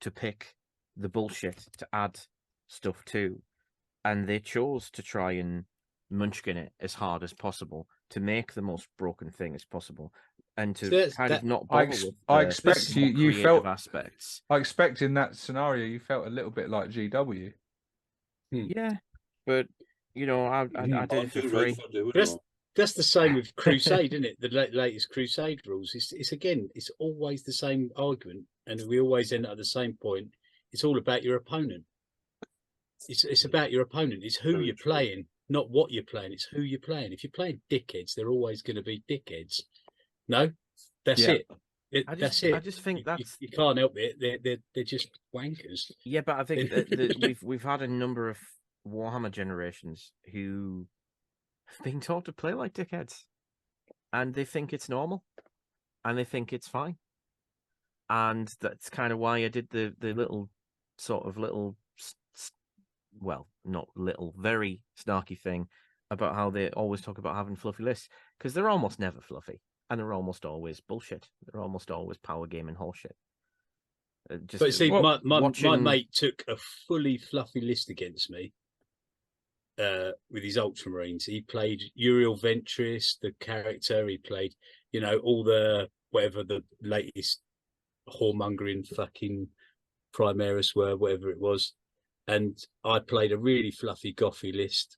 to pick the bullshit to add stuff to, and they chose to try and munchkin it as hard as possible to make the most broken thing as possible, and to not bother with I expect you felt aspects. I expect in that scenario you felt a little bit like GW. Yeah, but I did it for free. That's the same with Crusade, isn't it? The latest Crusade rules. It's always the same argument, and we always end up at the same point. It's all about your opponent. It's about your opponent. It's who you're playing, not what you're playing. It's who you're playing. If you're playing dickheads, they're always going to be dickheads. No, that's it. That's it. I just think you can't help it. They're just wankers. Yeah, but I think that we've had a number of Warhammer generations who have been taught to play like dickheads, and they think it's normal, and they think it's fine, and that's kind of why I did the little sort of not little, very snarky thing about how they always talk about having fluffy lists, because they're almost never fluffy, and they're almost always bullshit. They're almost always power game and horseshit. But see, my mate took a fully fluffy list against me with his Ultramarines. He played Uriel Ventress, the character. He played, all the whatever the latest whoremongering fucking Primaris were, whatever it was. And I played a really fluffy, gothy list.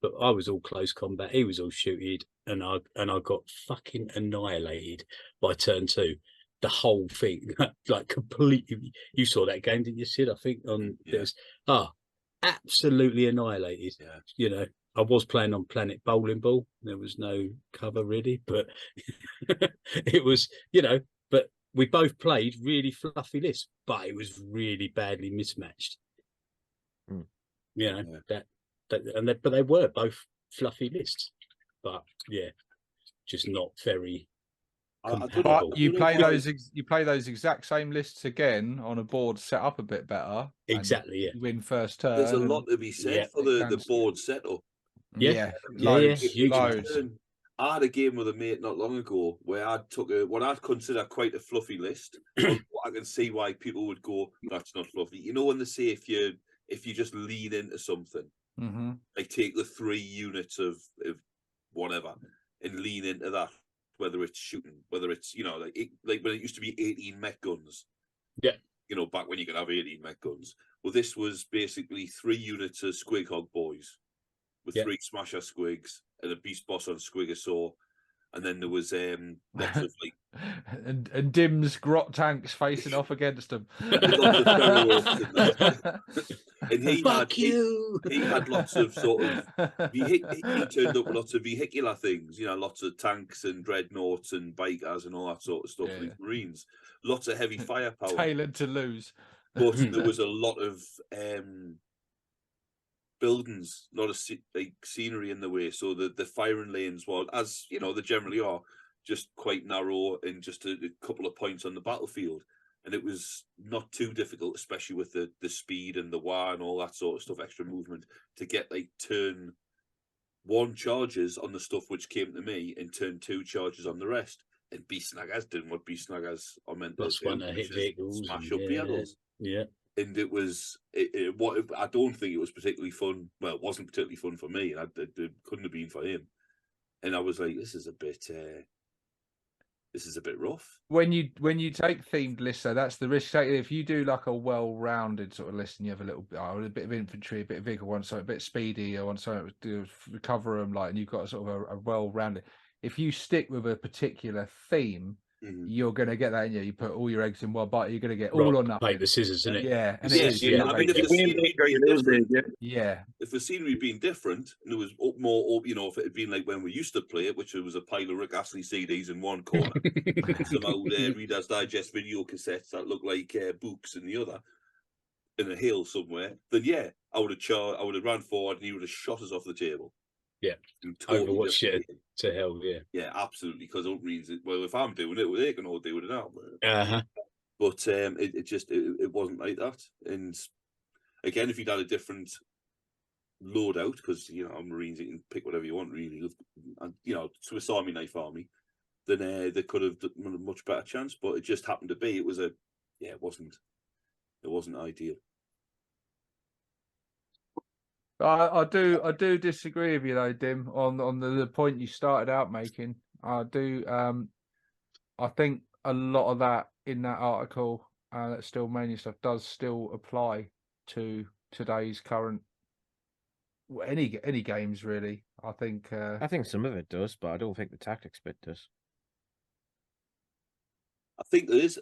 But I was all close combat. He was all shooted, and I got fucking annihilated by turn 2. The whole thing, like completely. You saw that game, didn't you, Sid? I think on this. Absolutely annihilated. Yeah. You know, I was playing on Planet Bowling Ball. There was no cover really, but it was, you know. But we both played really fluffy lists, but it was really badly mismatched. You know but they were both fluffy lists, but yeah, just not very compatible. You play those exact same lists again on a board set up a bit better. Exactly. Yeah. You win first turn. There's a lot to be said for the board setup. Loads. I had a game with a mate not long ago where I took what I'd consider quite a fluffy list. I can see why people would go, "That's not fluffy." You know, when they say if you just lean into something, like take the 3 units of whatever and lean into that, whether it's shooting, whether it's, you know, like when it used to be 18 mech guns. Yeah. You know, back when you could have 18 mech guns. Well, this was basically 3 units of Squig Hog boys with 3 Smasher Squigs and a Beast Boss on Squigosaur. And then there was lots of like and Dim's grot tanks facing off against them. Lots of and he had lots of sort of he turned up with lots of vehicular things, you know, lots of tanks and dreadnoughts and bikers and all that sort of stuff for these Marines. Lots of heavy firepower. Tailored to lose. But there was a lot of buildings, a lot of like scenery in the way, so the firing lanes were, as you know, they generally are, just quite narrow and just a couple of points on the battlefield, and it was not too difficult, especially with the speed and the wire and all that sort of stuff, extra movement, to get like turn 1 charges on the stuff which came to me and turn 2 charges on the rest. And beast snaggers doing what beast snaggers are meant to do, smash up vehicles. Yeah. And it was I don't think it was particularly fun. Well, it wasn't particularly fun for me, and it couldn't have been for him. And I was like, this is a bit rough. When you take themed lists, though, that's the risk. If you do like a well-rounded sort of list, and you have a bit of infantry, a bit of vigor, one side, a bit speedy, or one side to recover them, like, and you've got a sort of a well-rounded. If you stick with a particular theme, you're going to get that in you. You put all your eggs in one basket, you're going to get all or nothing. Like the scissors, isn't it? Yeah. And I mean, if the scenery being different, and it was more, you know, if it had been like when we used to play it, which was a pile of Rick Astley CDs in one corner, and some old Reader's Digest video cassettes that looked like books in the other, in a hill somewhere, then yeah, I would have ran forward and he would have shot us off the table. Yeah, totally Overwatch it to hell. Yeah, absolutely. Because it means, well, if I'm doing it, they can all do it now. But it wasn't like that. And again, if you'd had a different loadout, because you know, Marines, you can pick whatever you want, really. And you know, Swiss Army knife army, then they could have done a much better chance. But it just happened to be, it wasn't ideal. I do disagree with you though, Dim, on the point you started out making. I do. I think a lot of that in that article, that Still Mania stuff, does still apply to today's current any games really. I think some of it does, but I don't think the tactics bit does. I think there is,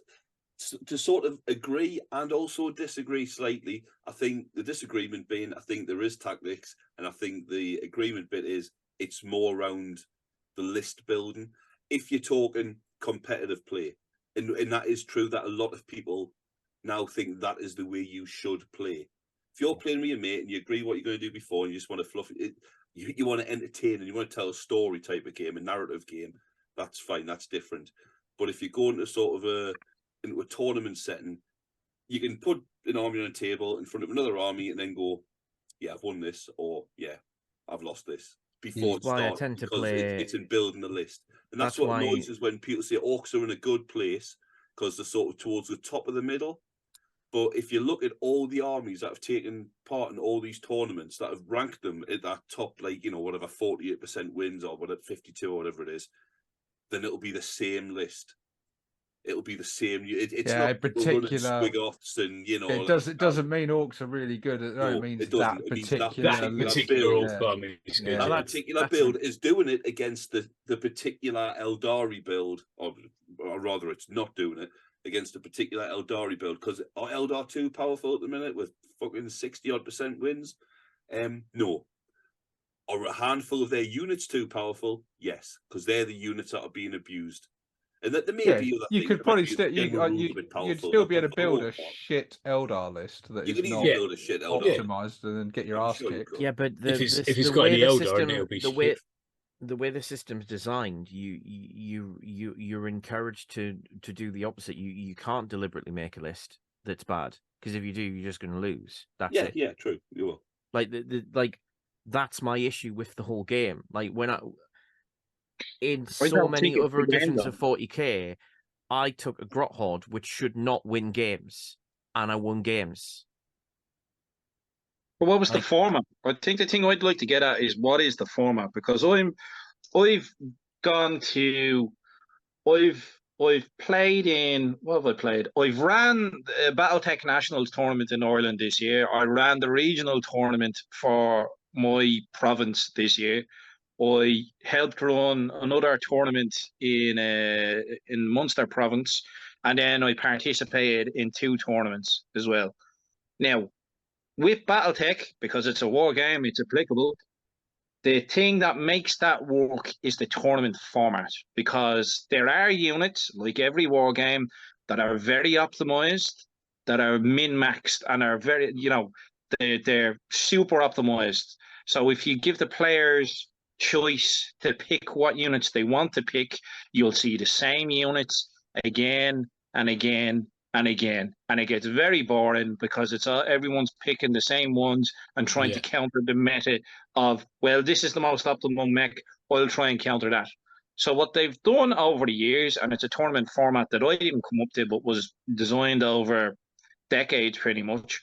to sort of agree and also disagree slightly. I think the disagreement being, I think there is tactics, and I think the agreement bit is it's more around the list building. If you're talking competitive play, and that is true that a lot of people now think that is the way you should play. If you're playing with your mate and you agree what you're going to do before, and you just want to fluff it, you want to entertain and you want to tell a story type of game, a narrative game, that's fine, that's different. But if you're going to sort of into a tournament setting, you can put an army on a table in front of another army and then go, yeah, I've won this, or yeah, I've lost this, before it starts. I tend to play... it's in building the list. And that's what annoys us when people say orcs are in a good place, because they're sort of towards the top of the middle. But if you look at all the armies that have taken part in all these tournaments, that have ranked them at that top, like, you know, whatever, 48% wins or whatever, 52 or whatever it is, then it'll be the same list. it'll be the same. It's Yeah, not particular squig-offs and it doesn't mean orcs are really good. It means it doesn't. that It means particular that particular build. orc army is good. And that particular build is doing it against the particular Eldari build, or rather, it's not doing it against a particular Eldari build, because are Eldar too powerful at the minute with fucking 60-odd% wins? No. Are a handful of their units too powerful? Yes, because they're the units that are being abused. And that there may be other you things could probably that still you'd still be able to build a shit Eldar list that is not build a shit Eldar optimized and then get your ass kicked. Yeah, but if it's got any Eldar, it'll be shit. The way the system's designed, you're encouraged to do the opposite. You can't deliberately make a list that's bad, because if you do, you're just going to lose. That's it. Yeah, true. You will. Like that's my issue with the whole game. Like when in so many other editions of 40k, I took a Grot Horde which should not win games, and I won games. But what was the format? I think the thing I'd like to get at is what is the format? Because I've played in, what have I played? I've ran the Battletech Nationals tournament in Ireland this year. I ran the regional tournament for my province this year. I helped run another tournament in Munster province, and then I participated in 2 tournaments as well. Now, with Battletech, because it's a war game, it's applicable. The thing that makes that work is the tournament format, because there are units, like every war game, that are very optimized, that are min-maxed, and are very, they're super optimized. So if you give the players choice to pick what units they want to pick, you'll see the same units again and again and again, and it gets very boring because it's everyone's picking the same ones and trying to counter the meta of, well, this is the most optimum mech, I'll try and counter that. So what they've done over the years, and it's a tournament format that I didn't come up to, but was designed over decades pretty much,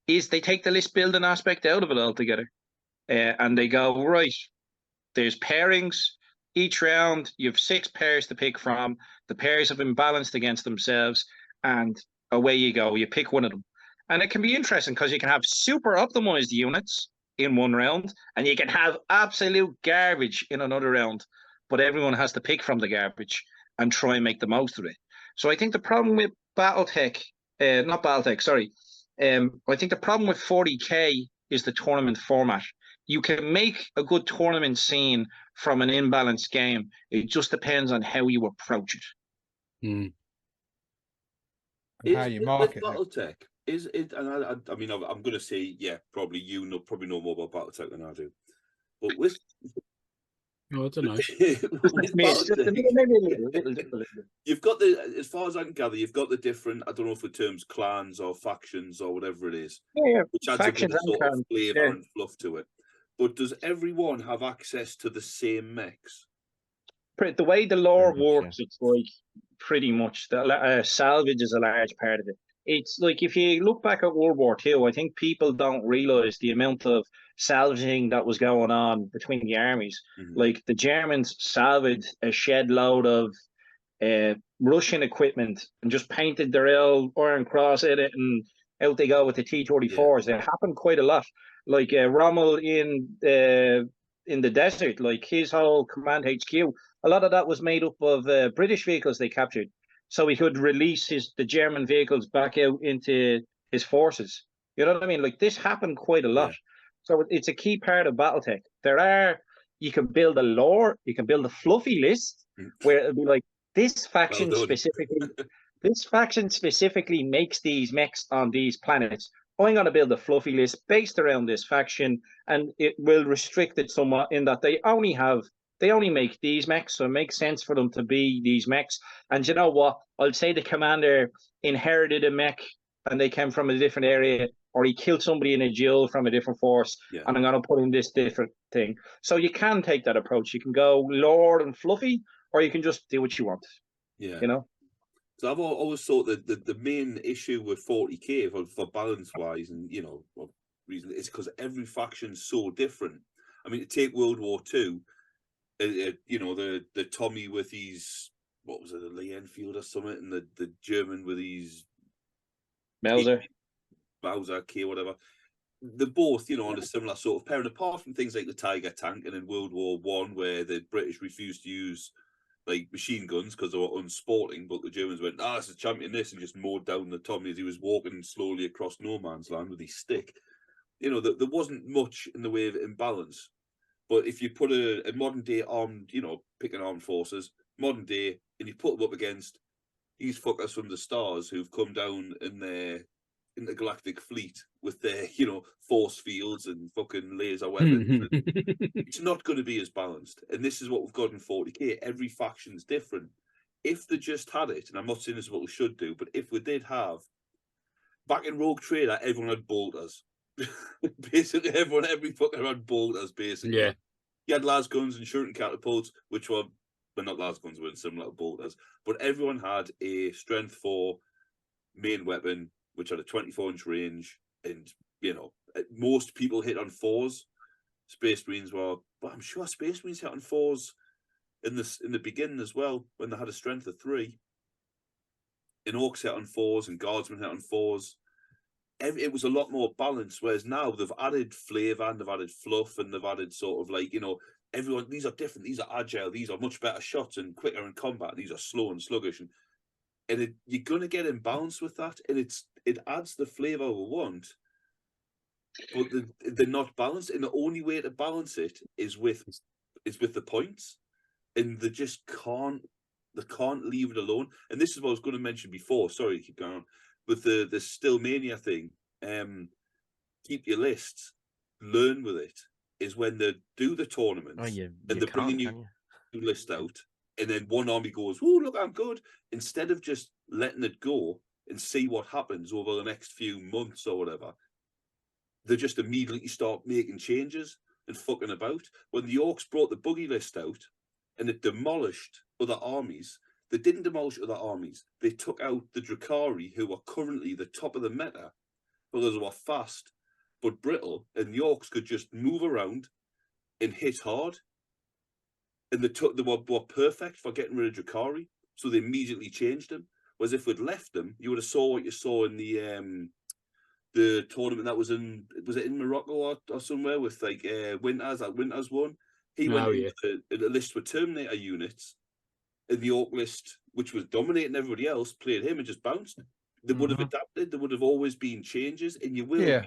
is they take the list building aspect out of it altogether. And they go, right, there's pairings. Each round, you have 6 pairs to pick from. The pairs have been balanced against themselves, and away you go. You pick one of them. And it can be interesting because you can have super optimized units in one round, and you can have absolute garbage in another round. But everyone has to pick from the garbage and try and make the most of it. So I think the problem with Battletech, not Battletech, sorry. I think the problem with 40k is the tournament format. You can make a good tournament scene from an imbalanced game. It just depends on how you approach it. How you market Battletech is it? And I mean, I'm going to say, yeah, probably probably know more about Battletech than I do. But with I don't know. You've got as far as I can gather, you've got the different, I don't know if the terms clans or factions or whatever it is, which adds a bit of sort of flavour and fluff to it. But does everyone have access to the same mechs? The way the lore works, it's like pretty much salvage is a large part of it. It's like if you look back at World War II, I think people don't realise the amount of salvaging that was going on between the armies. Like the Germans salvaged a shed load of Russian equipment and just painted their Iron Cross in it, and out they go with the T-34s. It happened quite a lot. Like Rommel in the desert, like his whole command HQ, a lot of that was made up of British vehicles they captured, so he could release the German vehicles back out into his forces. You know what I mean? Like this happened quite a lot. So it's a key part of Battletech. You can build a lore, you can build a fluffy list where it'll be like this faction specifically makes these mechs on these planets. I'm going to build a fluffy list based around this faction, and it will restrict it somewhat in that they only make these mechs, so it makes sense for them to be these mechs. And you know what? I'll say the commander inherited a mech and they came from a different area, or he killed somebody in a duel from a different force, and I'm going to put in this different thing. So you can take that approach. You can go lore and fluffy, or you can just do what you want. Yeah. You know? So I've always thought that the main issue with 40k for balance wise, and reason is because every faction's so different. I mean, to take World War II, the Tommy with his what was it, a Lee Enfield or something, and the German with his Mauser K, whatever. They're both, on a similar sort of pair. And apart from things like the Tiger tank and in World War One, where the British refused to use like machine guns because they were unsporting, but the Germans went, it's a champion this, and just mowed down the Tommy as he was walking slowly across no man's land with his stick. There wasn't much in the way of imbalance. But if you put a modern day armed, picking armed forces, modern day, and you put them up against these fuckers from the stars who've come down in their intergalactic fleet with their, force fields and fucking laser weapons, it's not going to be as balanced. And this is what we've got in 40k. Every faction's different. If they just had it, and I'm not saying this is what we should do, but if we did have, back in Rogue Trader, everyone had bolters. Basically, every fucker had bolters, basically. Yeah. You had las guns and shooting catapults, which were, well, not las guns, were similar to bolters, but everyone had a strength 4 main weapon, which had a 24-inch range, and, most people hit on 4s. Space Marines were, but I'm sure Space Marines hit on 4s in the beginning as well, when they had a strength of 3. And Orcs hit on 4s, and Guardsmen hit on 4s. It was a lot more balanced, whereas now they've added flavour and they've added fluff and they've added sort of like, everyone, these are different, these are agile, these are much better shots and quicker in combat, these are slow and sluggish. And you're going to get imbalanced with that, and it adds the flavour we want, but they're not balanced. And the only way to balance it is with the points, and they just can't leave it alone. And this is what I was going to mention before. Sorry, keep going on. With the Still Mania thing, keep your lists, learn with it, is when they do the tournaments and they're bringing you list out, and then one army goes, "Oh, look, I'm good," instead of just letting it go and see what happens over the next few months or whatever, they just immediately start making changes and fucking about. When the Orcs brought the buggy list out and it demolished other armies, they didn't demolish other armies. They took out the Drakari, who are currently the top of the meta, because they were fast but brittle, and the Orcs could just move around and hit hard. And they were perfect for getting rid of Drakari, so they immediately changed them. Whereas if we'd left them, you would have saw what you saw in the tournament that was it in Morocco or somewhere with like Winters, that Winters won. He went into the list with Terminator units, and the Orc list, which was dominating everybody else, played him and just bounced. They would have adapted. There would have always been changes, and you will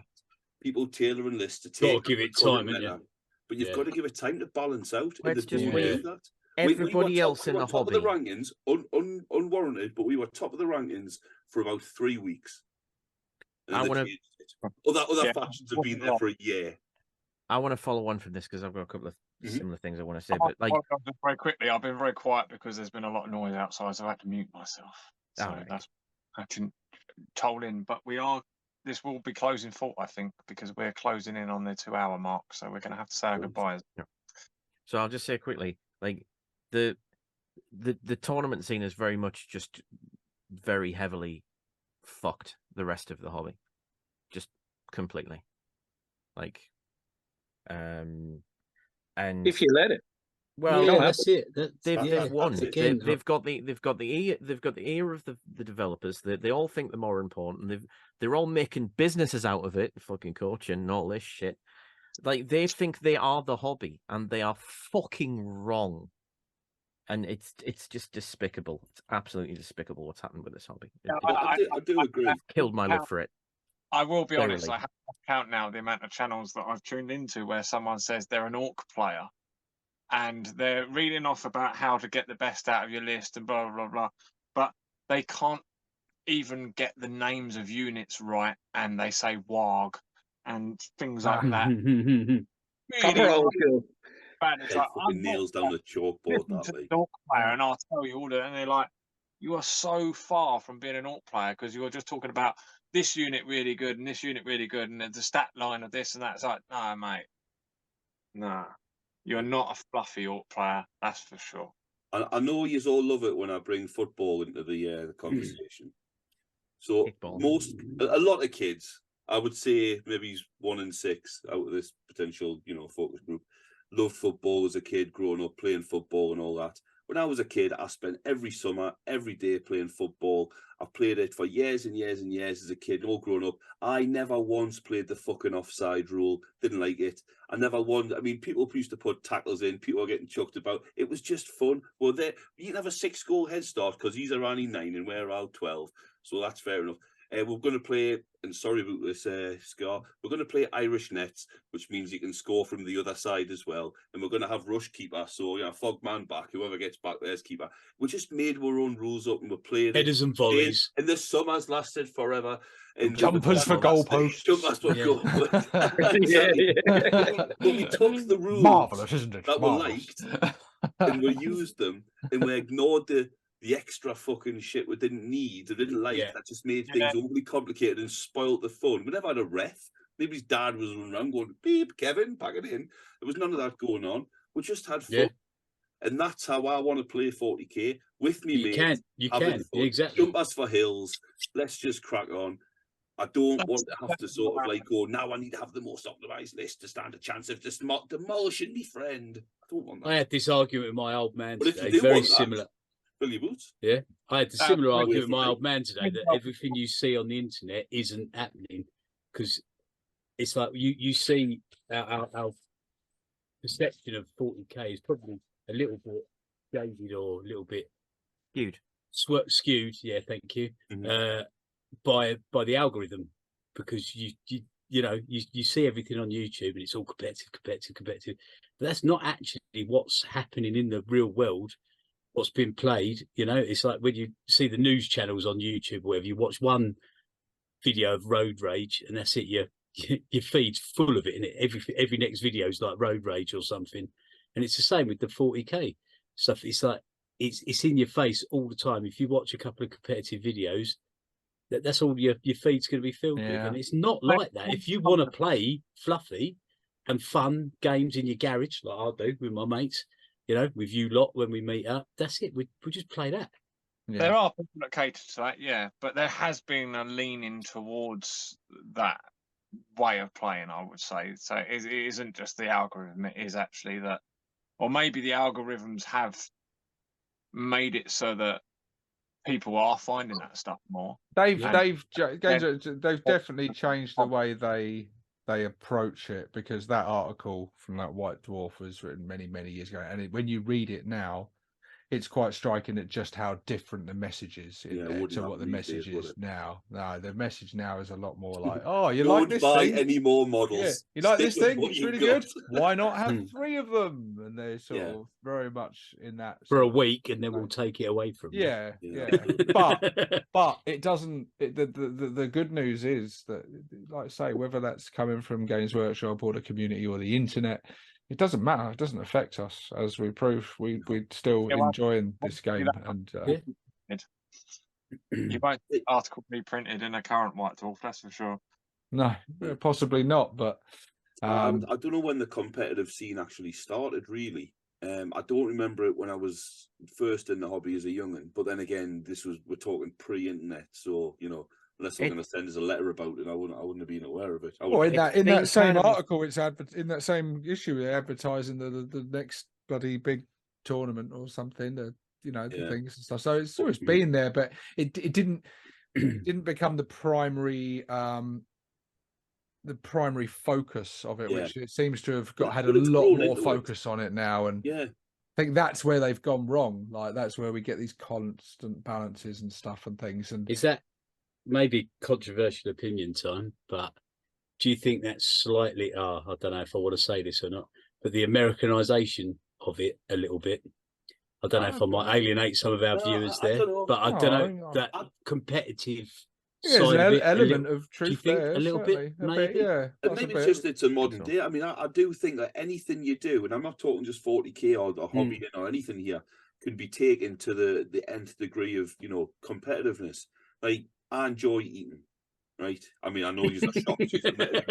people tailoring lists to take. Got to give it time, haven't you? But you've got to give it time to balance out. Let's just do that. Everybody else in the hobby. Top of the rankings, unwarranted, but we were top of the rankings for about 3 weeks. I want to. Other factions have been there for a year. I want to follow on from this because I've got a couple of similar things I want to say. But just very quickly, I've been very quiet because there's been a lot of noise outside, so I had to mute myself. So that's I didn't told in, but this will be closing full, I think, because we're closing in on the 2-hour mark, so we're going to have to say our goodbyes. Yeah. So I'll just say quickly, like the tournament scene is very much just very heavily fucked the rest of the hobby, just completely. Like, and if you let it. Well, that's it. They've won. They've got the ear of the developers. They all think they're more important. They're all making businesses out of it, fucking coaching and all this shit. Like they think they are the hobby, and they are fucking wrong. And it's just despicable. It's absolutely despicable what's happened with this hobby. I do agree. I've killed my love for it. I will be honest. I have to count now the amount of channels that I've tuned into where someone says they're an Orc player, and they're reading off about how to get the best out of your list and blah, blah, blah. But they can't even get the names of units right, and they say warg and things like that. Really bad. It's like, nails down the chalkboard that way. Orc player, and I'll tell you all that, and they're like, you are so far from being an Orc player because you're just talking about this unit really good and this unit really good, and there's a stat line of this and that. It's like, no, mate. No. You're not a fluffy Orc player, that's for sure. I know you all love it when I bring football into the conversation. So a lot of kids, I would say maybe 1 in 6 out of this potential, focus group, love football as a kid growing up, playing football and all that. When I was a kid, I spent every summer, every day playing football. I played it for years and years and years as a kid, all grown up. I never once played the fucking offside rule. Didn't like it. I never won. I mean, people used to put tackles in. People were getting chucked about. It was just fun. Well, you can have a 6-goal head start because these are only 9 and we're all 12. So that's fair enough. We're going to play, and sorry about this, Scar, we're going to play Irish nets, which means you can score from the other side as well. And we're going to have rush keeper. So, Fogman back, whoever gets back, there's keeper. We just made our own rules up and we played headers and volleys. And the summers lasted forever. And jumpers for goalposts. Jumpers for goalposts. But we took the rules Marvelous, isn't it? that we liked and we used them and we ignored the extra fucking shit we didn't need or didn't like. That just made things overly complicated and spoiled the fun. We never had a ref. Maybe his dad was running around going, beep, Kevin, pack it in. There was none of that going on. We just had fun. And that's how I want to play 40k with me, mate. You can. Exactly. Jumpers for hills. Let's just crack on. I don't want to have to sort of like go, now I need to have the most optimized list to stand a chance of just demolishing me friend. I don't want that. I had this argument with my old man today, very similar. Fill your boots. Yeah, I had a similar argument with my old man today that everything you see on the internet isn't happening because it's like you see our perception of 40k is probably a little bit jaded or a little bit skewed. Yeah, thank you. By the algorithm, because you see everything on YouTube and it's all competitive. But that's not actually what's happening in the real world. What's been played, it's like when you see the news channels on YouTube, where you watch one video of road rage and that's it. Your feed's full of it, and every next video is like road rage or something. And it's the same with the 40k stuff. It's like it's in your face all the time. If you watch a couple of competitive videos, that's all your feed's going to be filled with. And it's not like that. If you want to play fluffy and fun games in your garage, like I do with my mates, with you lot when we meet up, that's it. We just play that. There are people that cater to that, but there has been a leaning towards that way of playing, I would say. So it isn't just the algorithm, it is actually that, or maybe the algorithms have made it so that people are finding that stuff more. They've definitely changed the way they approach it, because that article from that White Dwarf was written many years ago, and when you read it now, it's quite striking at just how different the message is to what the message is now. No, the message now is a lot more like, oh, you like this buy thing? Any more models? You like this thing? It's really good. Why not have 3 of them? And they're sort of very much in that for a week, and then we'll take it away from you. But it doesn't. The good news is that, like I say, whether that's coming from Games Workshop or the community or the internet, it doesn't matter. It doesn't affect us, as we prove. We're still enjoying this game. And you won't see article reprinted in a current White Dwarf, that's for sure. No, possibly not. But I don't know when the competitive scene actually started. Really, I don't remember it when I was first in the hobby as a young'un. But then again, we're talking pre-internet, so unless I'm going to send us a letter about it, I wouldn't have been aware of it. Well, in that same article, it's in that same issue, they're advertising the next bloody big tournament or something. The things and stuff. So it's always been there, but it didn't become the primary focus of it, which it seems to have had a lot more focus on it now. And I think that's where they've gone wrong. Like that's where we get these constant balances and stuff and things. And is that maybe controversial opinion time, but do you think that's slightly I don't know if I want to say this or not, but the Americanization of it a little bit? I don't know if I might alienate some of our viewers there, but I don't know that competitive there's side an element of truth there, a little bit, maybe. Maybe it's a modern day. I mean, I do think that anything you do, and I'm not talking just 40k or the hobby or anything here, can be taken to the nth degree of competitiveness. Like, I enjoy eating, right? I mean, I know you're a shock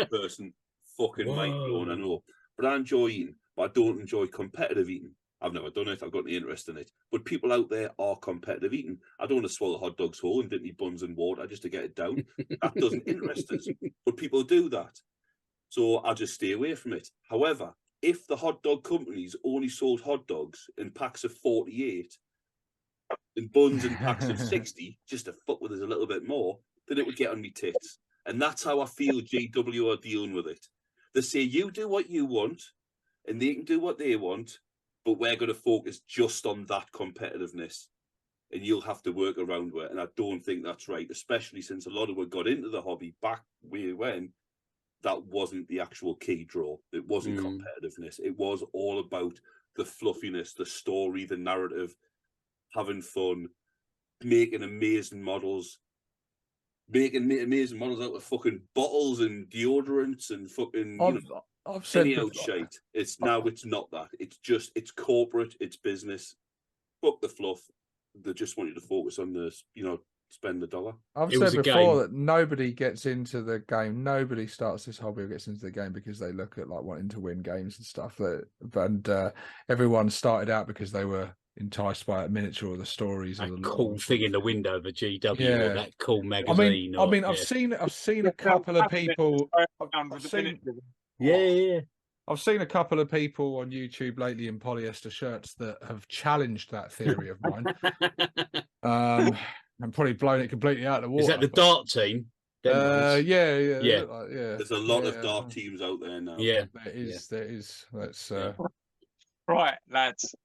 person, fucking mind blown, I know. But I enjoy eating, but I don't enjoy competitive eating. I've never done it. I've got any interest in it. But people out there are competitive eating. I don't want to swallow hot dogs whole and dip me buns in water just to get it down. That doesn't interest us. But people do that. So I just stay away from it. However, if the hot dog companies only sold hot dogs in packs of 48 and buns in packs of 60, just to fuck with us a little bit more, then it would get on me tits. And that's how I feel GW are dealing with it. They say, you do what you want, and they can do what they want, but we're going to focus just on that competitiveness. And you'll have to work around it. And I don't think that's right, especially since a lot of us got into the hobby back way when that wasn't the actual key draw. It wasn't competitiveness. It was all about the fluffiness, the story, the narrative, having fun, making amazing models out of fucking bottles and deodorants and fucking, I've said any old shite. It's not that. It's corporate, it's business. Fuck the fluff. They just want you to focus on the, spend the dollar. I've said before that nobody gets into the game. Nobody starts this hobby or gets into the game because they look at like wanting to win games and stuff. And everyone started out because they were enticed by a miniature or the stories or the cool thing in the window of a GW or that cool magazine. I've seen a couple of people. I've seen a couple of people on YouTube lately in polyester shirts that have challenged that theory of mine. And probably blown it completely out of the water. Is that the dart team? Yeah. There's a lot of dart teams out there now. Yeah, there is. That's right, lads.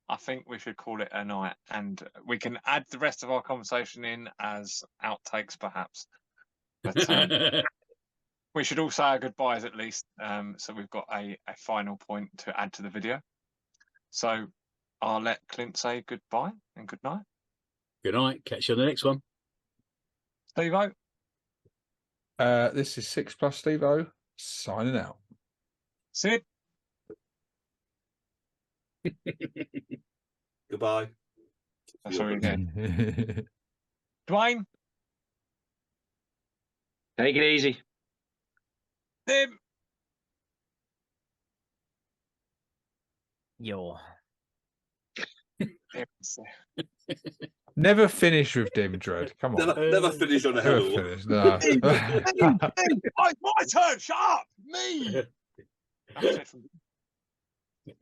I think we should call it a night, and we can add the rest of our conversation in as outtakes, perhaps. But we should all say our goodbyes at least, so we've got a final point to add to the video. So I'll let Clint say goodbye and good night. Good night. Catch you on the next one. Steve-O. This is 6+ Steve-O signing out. Sid. Goodbye. Sorry again. Dwayne. Take it easy. Tim. Yo. Never finish with Dim Dread. Come on. Never finish on a hello. No. My turn. Shut up. Me.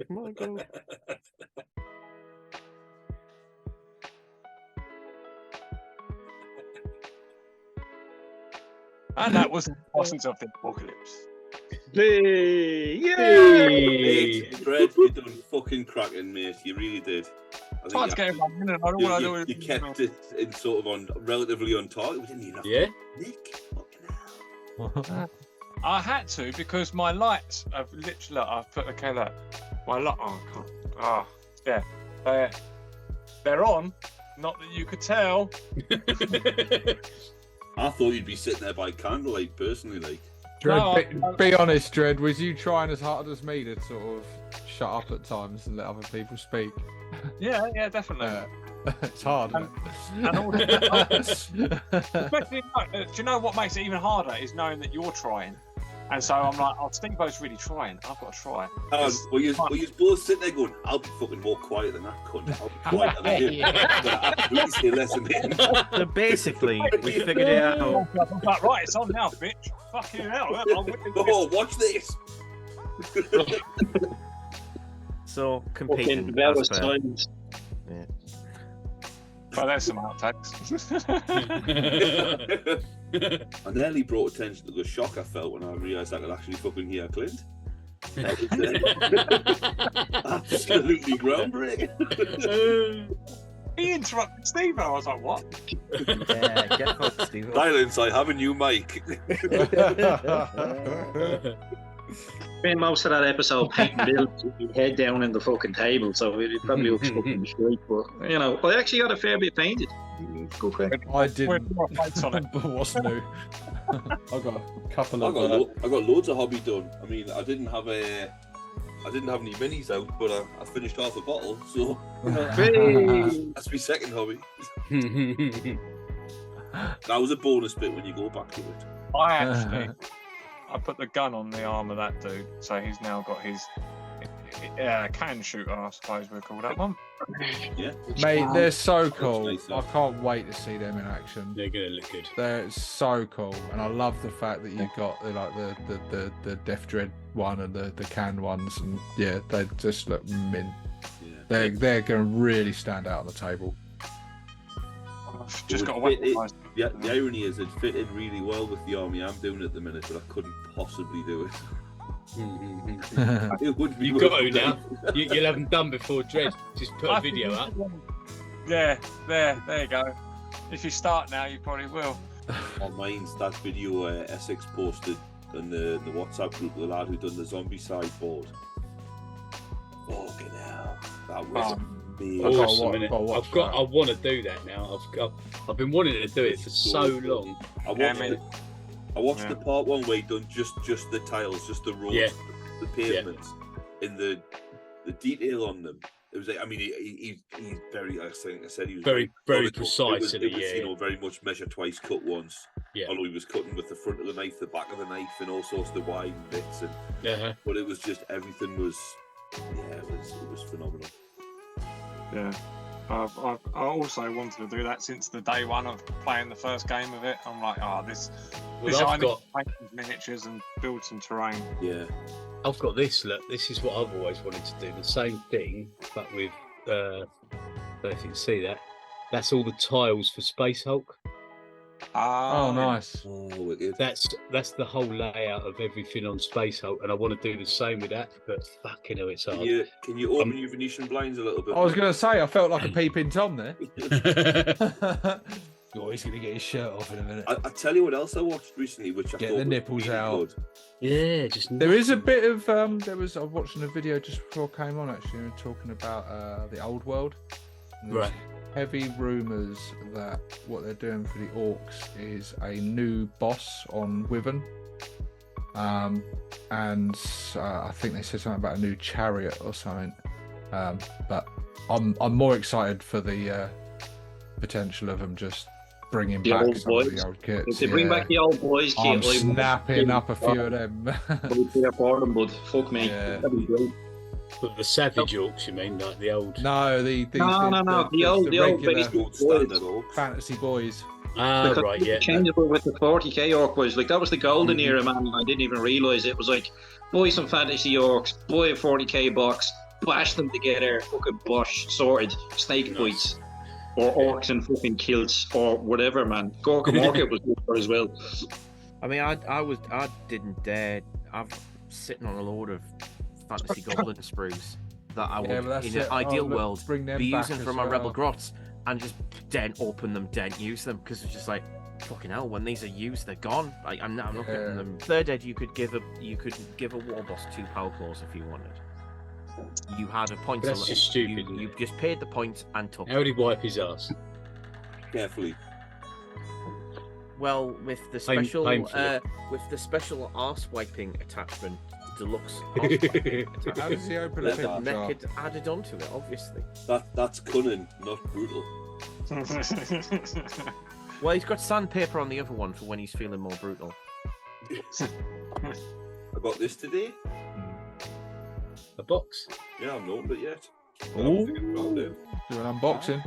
My God. And that was Warbosses of Da ApORKalypse. Yay! Dread, you done fucking cracking, mate. You really did. I think you kept it in sort of on relatively on target. We didn't even have Nick. Fucking hell. I had to because my lights have literally. I've put look. My light. Oh, I can't. Oh, yeah. They're on. Not that you could tell. I thought you'd be sitting there by candlelight, personally, like. Dread, be honest, Dread. Was you trying as hard as me to sort of shut up at times and let other people speak? Yeah, definitely. It's hard. And also, especially, do you know what makes it even harder is knowing that you're trying. And so I'm like, Steve-O's really trying. I've got to try. Well, you both sitting there going, I'll be fucking more quiet than that cunt. I'll be quieter than him. But absolutely say less than him. So basically, we figured it out. Like, right, it's on now, bitch. Fucking hell. Oh, watch this. So, competing. As per. Yeah. Well, there's some outtakes. I nearly brought attention to the shock I felt when I realised I could actually fucking hear Clint. Absolutely groundbreaking. He interrupted Steve. I was like, what? Yeah, get fucked, Steve. Silence, I have a new mic. Spent most of that episode painting Bill with his head down in the fucking table, so it probably looks fucking straight. But I actually got a fair bit painted. Go quick. I didn't. But what's new? I got a couple of. I got loads of hobby done. I mean, I didn't have any minis out, but I finished half a bottle, so that's my second hobby. That was a bonus bit when you go back to it. I put the gun on the arm of that dude, so he's now got can shooter, I suppose we'll call that one. Yeah, Mate, they're so cool. nice, I can't wait to see them in action. They're gonna look good. They're so cool, and I love the fact that you've got the Death Dread one and the can ones, and yeah, they just look mint. yeah. They're going to really stand out on the table. I've just got to Would wait. fit in- the irony is it fit in really well with the army I'm doing at the minute, but I couldn't possibly do it. It would be You've got to now. You'll have them done before Dread. Just put a video up. Yeah, there you go. If you start now, you probably will. On my Insta video, Essex posted in the WhatsApp group, the lad who done the zombie sideboard. Fucking hell, that was amazing. Awesome, innit? I want to do that now. I've been wanting to do it for so long. I watched the part one where he done just the tiles, just the roads, the pavements, in the detail on them. It was like, I mean, he's very, I think I said he was very precise. It was you know, very much measure twice, cut once. Yeah. Although he was cutting with the front of the knife, the back of the knife, and all sorts of wide bits. And but it was just everything was, it was phenomenal. Yeah. I also wanted to do that since the day one of playing the first game of it. I'm like, this I need to paint some miniatures and build some terrain. Yeah. I've got this. Look, this is what I've always wanted to do. The same thing, but with I don't know if you can see that. That's all the tiles for Space Hulk. Oh, nice. Oh, that's the whole layout of everything on Space Hulk, and I want to do the same with that. But fucking hell, it's hard. Can you open your Venetian blinds a little bit? I was going to say, I felt like a peeping Tom there. Oh, he's going to get his shirt off in a minute. I tell you what else I watched recently, which I get thought the nipples really out. good. Yeah, there is a bit of I was watching a video just before I came on. Actually, we were talking about the old world. Right. Heavy rumours that what they're doing for the orcs is a new boss on Wyvern. And I think they said something about a new chariot or something. But I'm more excited for the potential of them just bringing the back old some boys. of the old kits. If they bring back the old boys, I'm snapping up a few of them. But fuck me. Yeah. That'd be great. But the Savage Orcs, you mean, like the old? No, the old regular standard orcs. fantasy boys. Ah, right, yeah. Changeable with the 40k orc boys. Like that was the golden era, man. I didn't even realise it was like buy some fantasy orcs, buy a 40k box, bash them together, fucking bosh, sorted, snake bites, or orcs and fucking kilts, or whatever, man. Gorka Market was good for as well. I mean, I didn't dare. I'm sitting on a load of fantasy goblin sprues that I would, in an ideal world, be using for my rebel grots, and just didn't open them, didn't use them, because it's just like, fucking hell, when these are used, they're gone. I'm not getting them. Third ed, you could give a Warboss 2 power claws if you wanted. You had a point. That's just stupid. You just paid the points and took. How would he wipe his ass? Carefully. Well, with the special arse wiping attachment, deluxe. How does he open a method added onto it? Obviously. That's cunning, not brutal. Well, he's got sandpaper on the other one for when he's feeling more brutal. I got this today. A box? Yeah, I've not opened it yet. Oh, do an unboxing.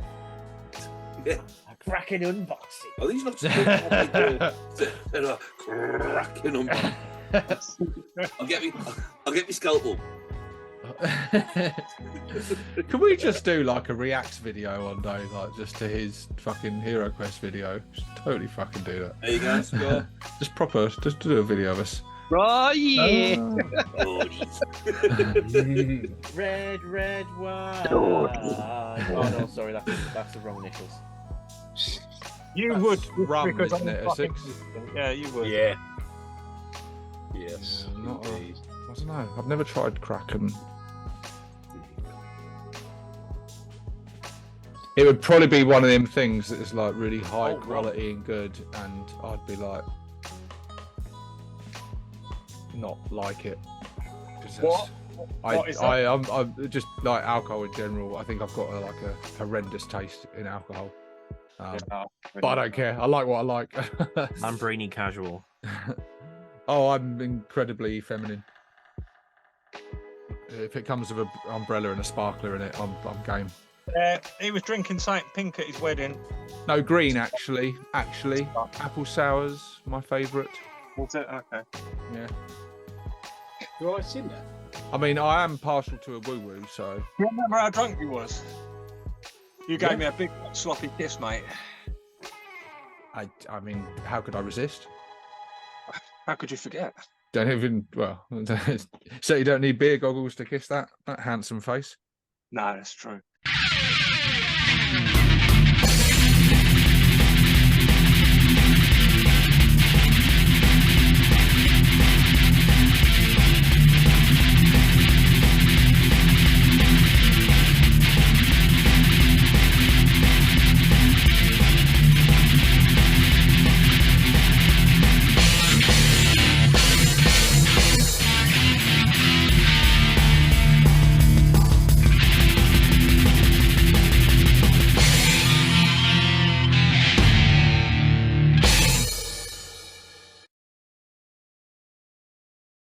Yeah. A cracking unboxing. Are these not they're a cracking unboxing. I'll get me scalpel. Can we just do like a reacts video one day, like just to his fucking Hero Quest video? Just totally fucking do that. There you guys go. Just do a video of us. Right, yeah. Red wine. Oh no, sorry, that's the wrong initials. You That's would rum, because isn't I'm it, fucking- Essex? Yeah, you would. Yeah. Yes. Yeah, I don't know. I've never tried Kraken. It would probably be one of them things that is like really high quality and good, and I'd be like, not like it. What? What is that? I'm just like alcohol in general. I think I've got a horrendous taste in alcohol. But I don't care. I like what I like. I'm brainy casual. Oh, I'm incredibly feminine. If it comes with an umbrella and a sparkler in it, I'm game. He was drinking something pink at his wedding. No, green actually. Apple sours, my favourite. Was it? Okay. Yeah. Do I see that? I mean, I am partial to a woo-woo, so. You remember how drunk he was? You gave me a big sloppy kiss, mate. I mean, how could I resist? How could you forget? Don't even, well, so you don't need beer goggles to kiss that handsome face? No, that's true.